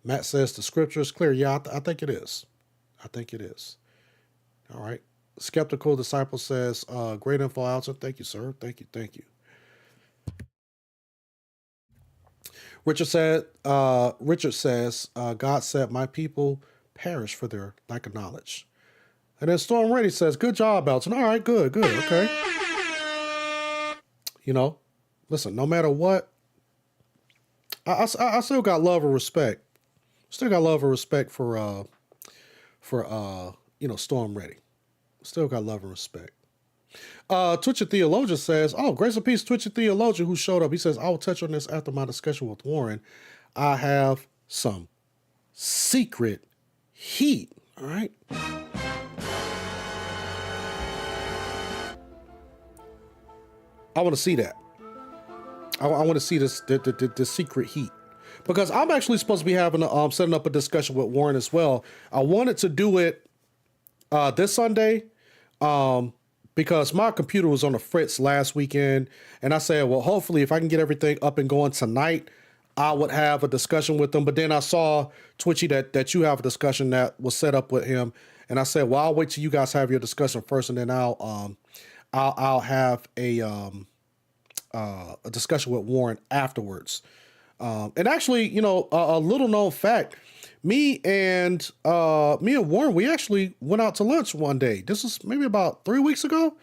Matt says the scripture is clear. Yeah, I think it is. I think it is. All right. Skeptical Disciple says, great info, Alton. Thank you, sir. Thank you. Thank you. Richard says, God said, my people perish for their lack of knowledge. And then Storm Ready says, good job, Alton. All right, good. Okay. You know, listen, no matter what, I still got love and respect. Still got love and respect for Storm Ready. Still got love and respect. Twitcher Theologian says, oh, grace and peace, Twitcher Theologian who showed up. He says, I will touch on this after my discussion with Warren. I have some secret heat. All right. I want to see that. I want to see the secret heat, because I'm actually supposed to be having setting up a discussion with Warren as well. I wanted to do it this Sunday because my computer was on the fritz last weekend, and I said, well, hopefully if I can get everything up and going tonight, I would have a discussion with them. But then I saw Twitchy that you have a discussion that was set up with him, and I said, well, I'll wait till you guys have your discussion first, and then I'll have a discussion with Warren afterwards. And actually, a little known fact, me and Warren, we actually went out to lunch one day. This was maybe about 3 weeks ago,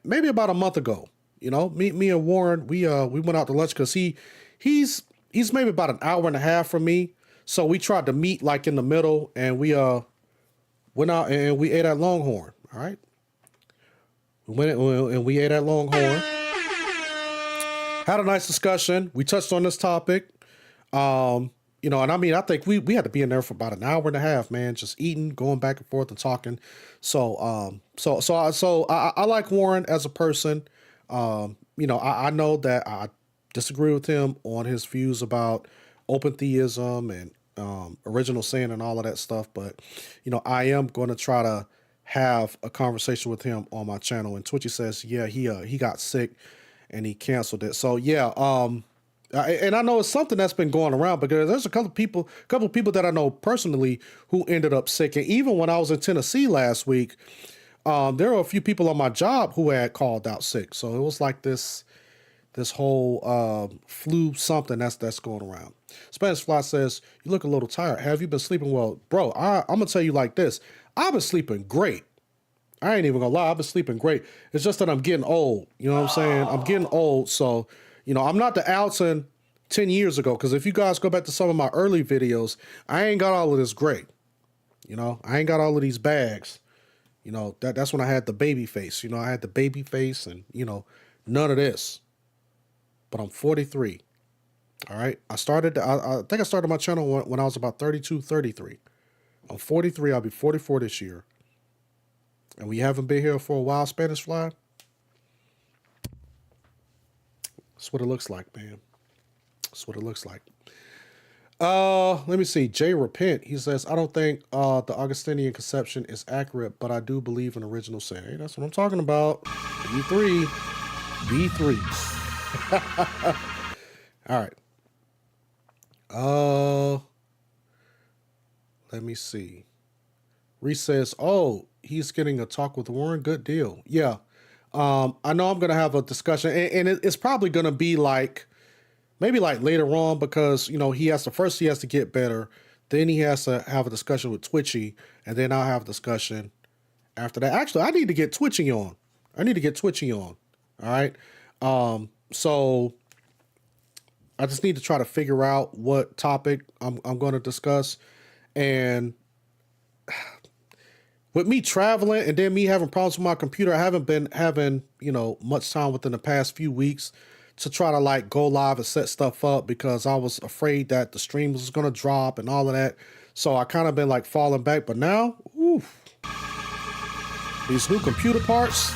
maybe about a month ago. Me and Warren, we went out to lunch because he's maybe about an hour and a half from me. So we tried to meet like in the middle, and we went out and we ate at Longhorn. All right. We went and we ate at Longhorn. Had a nice discussion. We touched on this topic. And I mean, I think we had to be in there for about an hour and a half, man, just eating, going back and forth and talking. So I like Warren as a person. I know that I disagree with him on his views about open theism and original sin and all of that stuff. But, I am going to try to have a conversation with him on my channel. And Twitchy says, yeah, he got sick and he canceled it. So yeah, and I know it's something that's been going around because there's a couple of people that I know personally who ended up sick. And even when I was in Tennessee last week, there were a few people on my job who had called out sick. So it was like this whole flu something that's going around. Spanish Fly says, you look a little tired. Have you been sleeping well? Bro, I'm going to tell you like this. I've been sleeping great. I ain't even gonna lie. I've been sleeping great. It's just that I'm getting old. You know what I'm saying? I'm getting old. So, I'm not the Alton 10 years ago. Because if you guys go back to some of my early videos, I ain't got all of this gray. I ain't got all of these bags. That's when I had the baby face. I had the baby face and, none of this. But I'm 43. All right. I think I started my channel when I was about 32, 33. I'm 43. I'll be 44 this year. And we haven't been here for a while, Spanish Fly. That's what it looks like, man. That's what it looks like. Let me see. Jay Repent. He says, I don't think the Augustinian conception is accurate, but I do believe in original sin. Hey, that's what I'm talking about. B3. All right. Let me see. Reese says, oh, he's getting a talk with Warren. Good deal. Yeah. I know I'm going to have a discussion, and it's probably going to be maybe later on, because, he has to get better. Then he has to have a discussion with Twitchy, and then I'll have a discussion after that. Actually, I need to get Twitchy on. All right. So I just need to try to figure out what topic I'm going to discuss. And with me traveling and then me having problems with my computer, I haven't been having, much time within the past few weeks to try to go live and set stuff up, because I was afraid that the stream was going to drop and all of that. So I kind of been falling back. But now, oof, these new computer parts,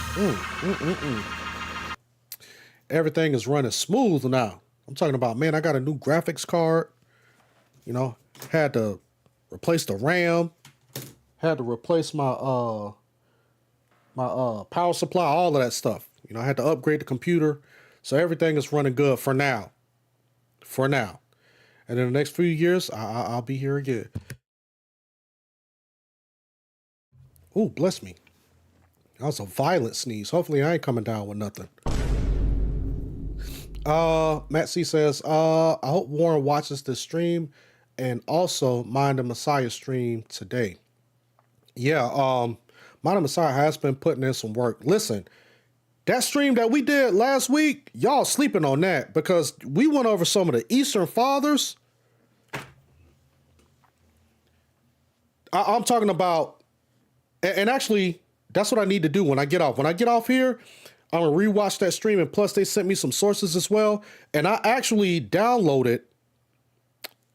everything is running smooth now. I'm talking about, man, I got a new graphics card, had to replace the RAM. Had to replace my power supply, all of that stuff. I had to upgrade the computer. So everything is running good for now. And in the next few years, I'll be here again. Oh, bless me. That was a violent sneeze. Hopefully I ain't coming down with nothing. Matt C says, I hope Warren watches this stream and also Mind the Messiah stream today. Yeah, Mind the Messiah has been putting in some work. Listen, that stream that we did last week, y'all sleeping on that because we went over some of the Eastern Fathers. I'm talking about, and actually, that's what I need to do when I get off. When I get off here, I'm going to rewatch that stream. And plus, they sent me some sources as well. And I actually downloaded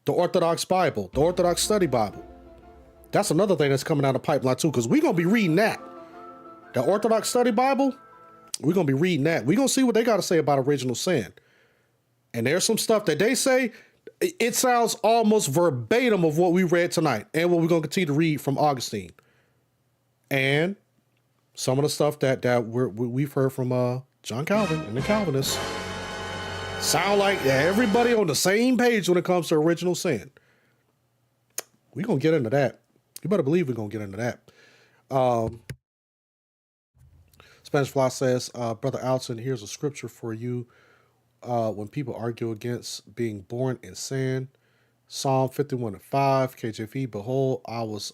the Orthodox Bible, the Orthodox Study Bible. That's another thing that's coming out of the pipeline, too, because we're going to be reading that. The Orthodox Study Bible, we're going to be reading that. We're going to see what they got to say about original sin. And there's some stuff that they say, it sounds almost verbatim of what we read tonight and what we're going to continue to read from Augustine. And some of the stuff that we've heard from John Calvin and the Calvinists sound like everybody on the same page when it comes to original sin. We're going to get into that. You better believe we're going to get into that. Spanish Fly says, Brother Alton, here's a scripture for you. When people argue against being born in sin, Psalm 51:5, KJV, behold, I was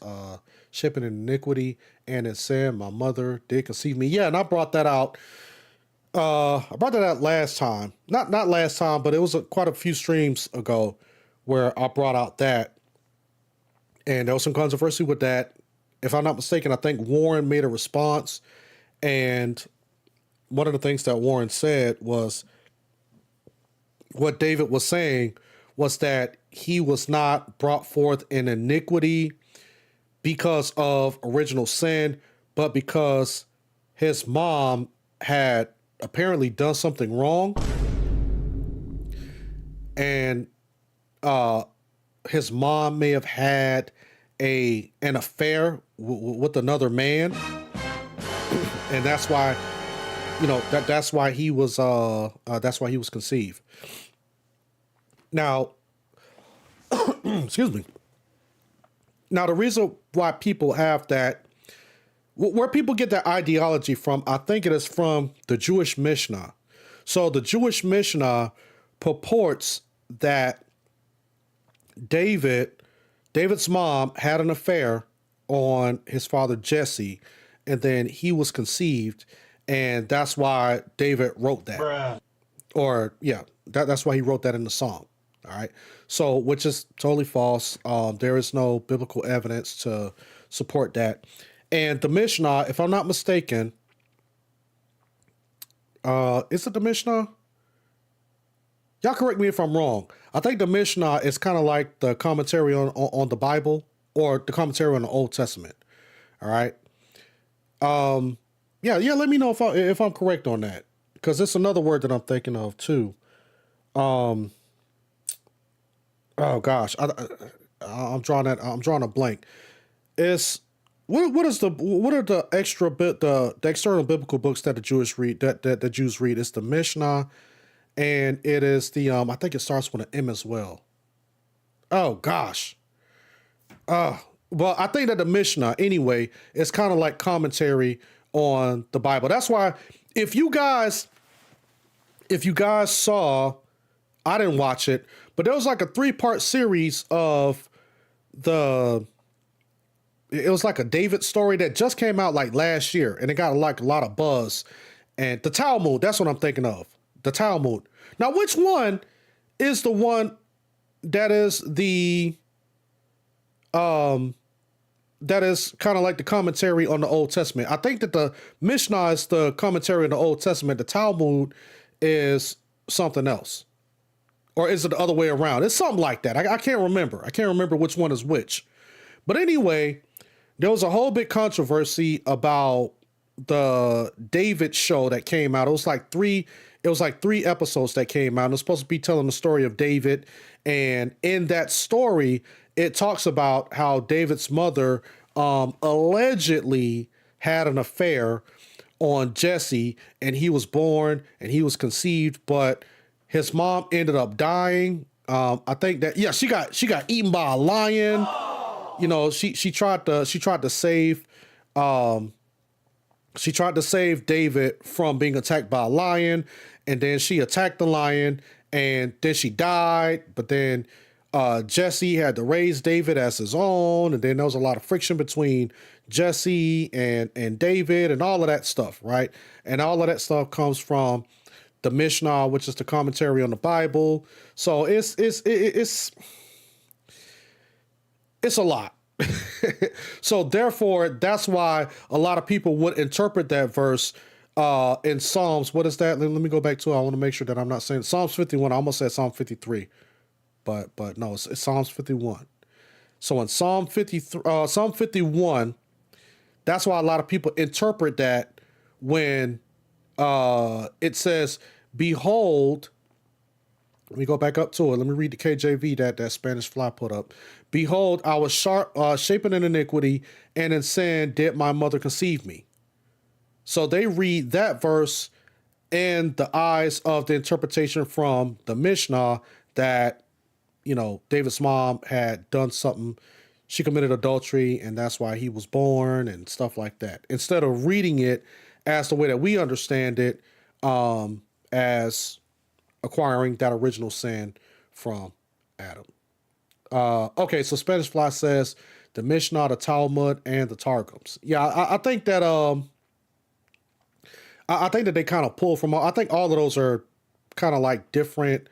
shipping in iniquity and in sin, my mother did conceive me. Yeah, and I brought that out. I brought that out last time. Not last time, but it was quite a few streams ago where I brought out that. And there was some controversy with that. If I'm not mistaken, I think Warren made a response. And one of the things that Warren said was, what David was saying was that he was not brought forth in iniquity because of original sin, but because his mom had apparently done something wrong. And his mom may have had an affair with another man. And that's why, that's why he was conceived. Now, excuse me. Now, the reason why people have that, where people get that ideology from, I think it is from the Jewish Mishnah. So the Jewish Mishnah purports that David's mom had an affair on his father Jesse, and then he was conceived, and that's why David wrote that. Bruh. Or, yeah, that's why he wrote that in the song. All right. So, which is totally false. There is no biblical evidence to support that. And the Mishnah, if I'm not mistaken, is it the Mishnah? Y'all correct me if I'm wrong. I think the Mishnah is kind of like the commentary on the Bible or the commentary on the Old Testament. All right. Yeah. Let me know if I'm correct on that, because it's another word that I'm thinking of too. Oh gosh, I'm drawing a blank. What are the external biblical books that the Jews read? That the Jews read? It's the Mishnah, and it is the I think it starts with an M as well. Oh gosh. Well, I think that the Mishnah anyway is kind of like commentary on the Bible. That's why if you guys saw, I didn't watch it, but there was like a 3-part series of it was like a David story that just came out like last year, and it got like a lot of buzz. And the Talmud, that's what I'm thinking of. The Talmud. Now, which one is the one that is that is kind of like the commentary on the Old Testament? I think that the Mishnah is the commentary on the Old Testament. The Talmud is something else. Or is it the other way around? It's something like that. I can't remember. I can't remember which one is which. But anyway, there was a whole big controversy about the David show that came out. It was like three episodes that came out. It was supposed to be telling the story of David. And in that story, it talks about how David's mother allegedly had an affair on Jesse, and he was born and he was conceived, but his mom ended up dying I think that, yeah, she got eaten by a lion. You know, she tried to save she tried to save David from being attacked by a lion, and then she attacked the lion, and then she died. But then Jesse had to raise David as his own, and then there was a lot of friction between Jesse and David and all of that stuff, right? And all of that stuff comes from the Mishnah, which is the commentary on the Bible. So it's a lot. So therefore, that's why a lot of people would interpret that verse in Psalms. What is that? Let me go back to it. I want to make sure that I'm not saying Psalms 51. I almost said Psalm 53, but no, it's Psalms 51. So in Psalm 51, that's why a lot of people interpret that when it says, "Behold." Let me go back up to it. Let me read the KJV that Spanish fly put up. "Behold, I was shapen in iniquity, and in sin did my mother conceive me." So they read that verse in the eyes of the interpretation from the Mishnah that, you know, David's mom had done something. She committed adultery, and that's why he was born and stuff like that. Instead of reading it as the way that we understand it, as acquiring that original sin from Adam. Okay, so Spanish Fly says the Mishnah, the Talmud, and the Targums. Yeah, I think that I think that they kind of pull from. I think all of those are kind of like different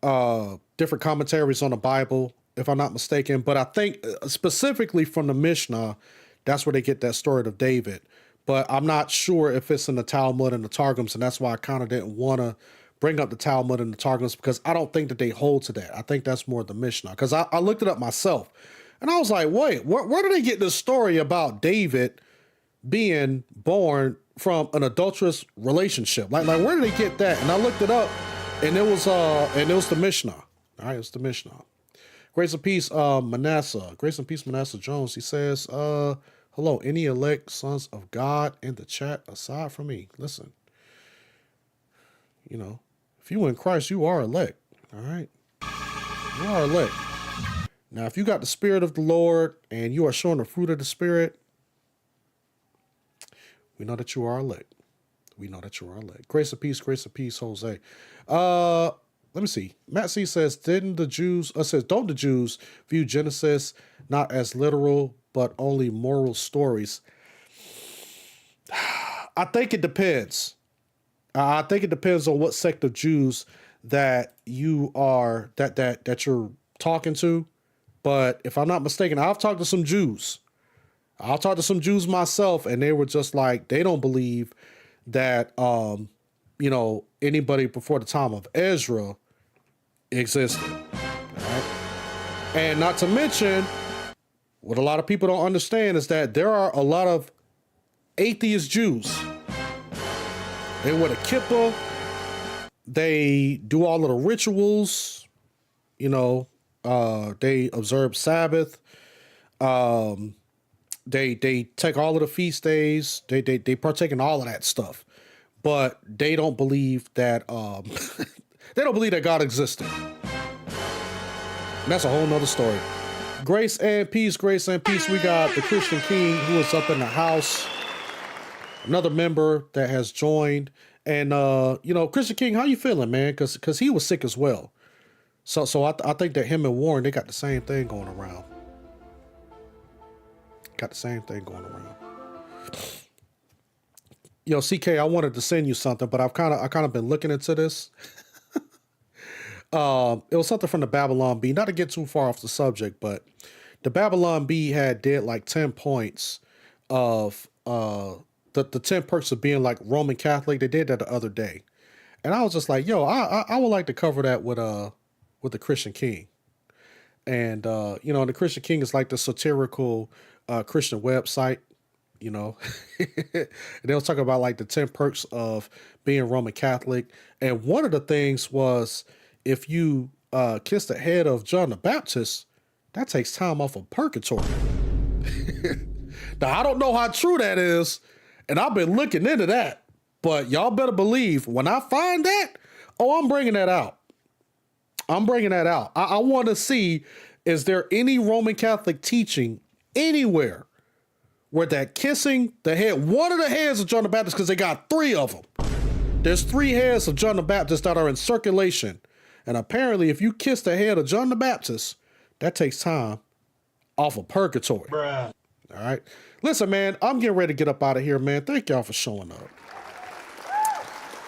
commentaries on the Bible, if I'm not mistaken. But I think specifically from the Mishnah, that's where they get that story of David. But I'm not sure if it's in the Talmud and the Targums, and that's why I kind of didn't want to bring up the Talmud and the Targums, because I don't think that they hold to that. I think that's more the Mishnah, because I looked it up myself, and I was like, wait, where do they get this story about David being born from an adulterous relationship? Like where did they get that? And I looked it up, and it was the Mishnah. All right, it's the Mishnah. Grace and peace, Manasseh. Grace and peace, Manasseh Jones. He says, hello, any elect sons of God in the chat aside from me? Listen, you know, if you in Christ, you are elect. All right, you are elect. Now, if you got the Spirit of the Lord and you are showing the fruit of the Spirit, we know that you are elect. We know that you are elect. Grace and peace, Jose. Let me see. Matt C says, don't the Jews view Genesis not as literal, but only moral stories? I think it depends. I think it depends on what sect of Jews that you are, that you're talking to. But if I'm not mistaken, I've talked to some Jews. I'll talk to some Jews myself, and they were just like, they don't believe that, you know, anybody before the time of Ezra existed. Right? And not to mention, what a lot of people don't understand is that there are a lot of atheist Jews. They wear the kippah. They do all of the rituals. You know, they observe Sabbath. They take all of the feast days. They partake in all of that stuff, but they don't believe that they don't believe that God existed. And that's a whole nother story. Grace and peace, grace and peace. We got the Christian King who is up in the house. Another member that has joined, and you know, Christian King, how you feeling, man? Because he was sick as well. So I think that him and Warren, they got the same thing going around. Yo, CK, I wanted to send you something, but I kind of been looking into this. It was something from the Babylon Bee. Not to get too far off the subject, but the Babylon Bee did like 10 points of the 10 perks of being like Roman Catholic. They did that the other day, and I was just like, yo, I would like to cover that with the Christian King. And you know, the Christian King is like the satirical Christian website, you know. And they'll talk about like the 10 perks of being Roman Catholic. And one of the things was, if you kiss the head of John the Baptist, that takes time off of purgatory. Now, I don't know how true that is, and I've been looking into that, but y'all better believe when I find that, oh, I'm bringing that out. I'm bringing that out. I want to see, is there any Roman Catholic teaching anywhere where that kissing the head, one of the heads of John the Baptist, because they got 3 of them. There's 3 heads of John the Baptist that are in circulation. And apparently if you kiss the head of John the Baptist, that takes time off of purgatory. Bruh. All right. Listen, man, I'm getting ready to get up out of here, man. Thank y'all for showing up.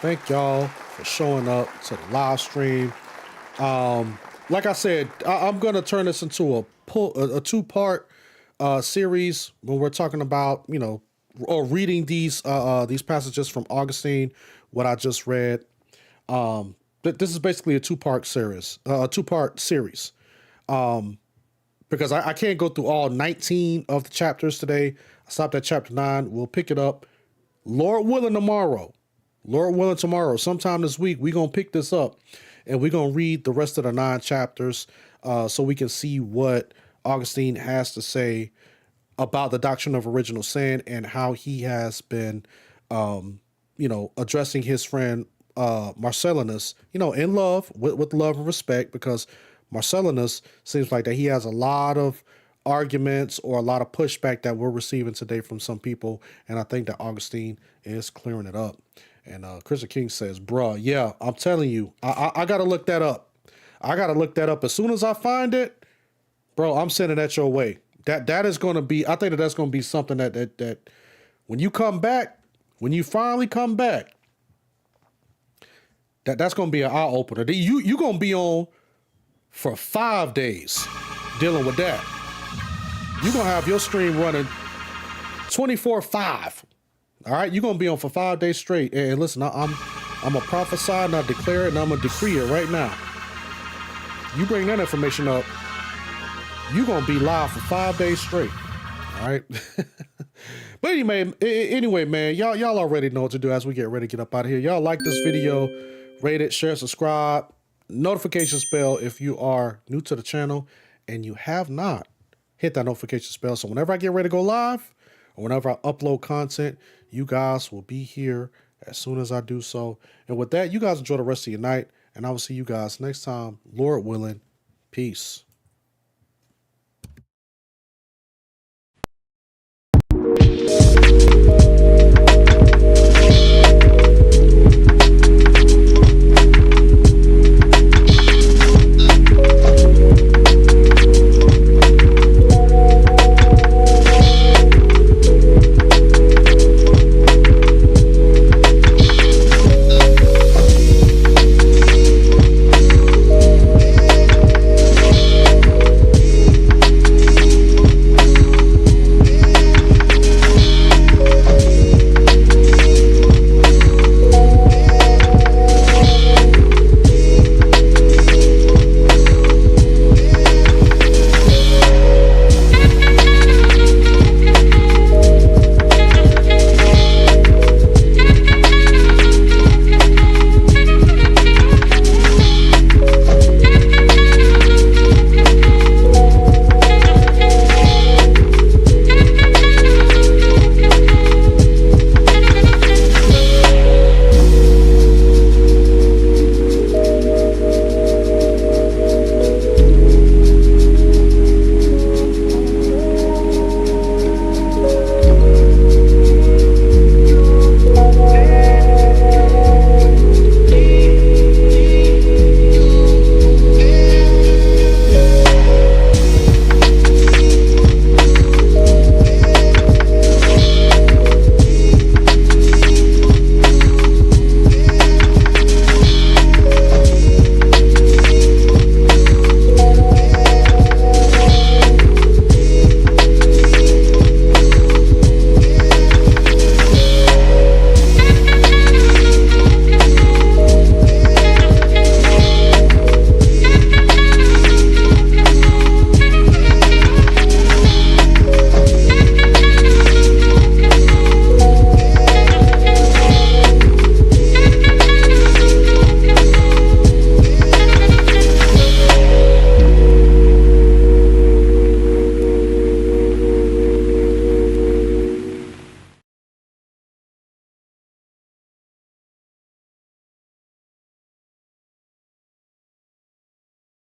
Thank y'all for showing up to the live stream. Like I said, I'm going to turn this into a 2-part series when we're talking about, you know, or reading these passages from Augustine, what I just read. This is basically a 2-part series, because I can't go through all 19 of the chapters today. I stopped at chapter 9. We'll pick it up, Lord willing, tomorrow. Lord willing, tomorrow, sometime this week, we're going to pick this up and we're going to read the rest of the 9 chapters so we can see what Augustine has to say about the doctrine of original sin and how he has been, you know, addressing his friend Marcellinus, you know, in love, with love and respect, because Marcellinus seems like that he has a lot of arguments or a lot of pushback that we're receiving today from some people. And I think that Augustine is clearing it up. And Christopher King says, bruh, yeah, I'm telling you, I got to look that up. I got to look that up. As soon as I find it, bro, I'm sending that your way. That is going to be, I think that's going to be something that when you come back, when you finally come back, that's going to be an eye opener. You going to be on for 5 days dealing with that. You're going to have your stream running 24/5. All right, you're going to be on for 5 days straight. And listen, I'm a prophesy and I declare it and I'm going to decree it right now. You bring that information up, you're going to be live for 5 days straight. All right. But anyway, man, y'all already know what to do as we get ready to get up out of here. Y'all like this video, rate it, share, subscribe, notifications bell if you are new to the channel and you have not hit that notification bell. So whenever I get ready to go live or whenever I upload content, you guys will be here as soon as I do so. And with that, you guys enjoy the rest of your night, and I will see you guys next time. Lord willing, peace.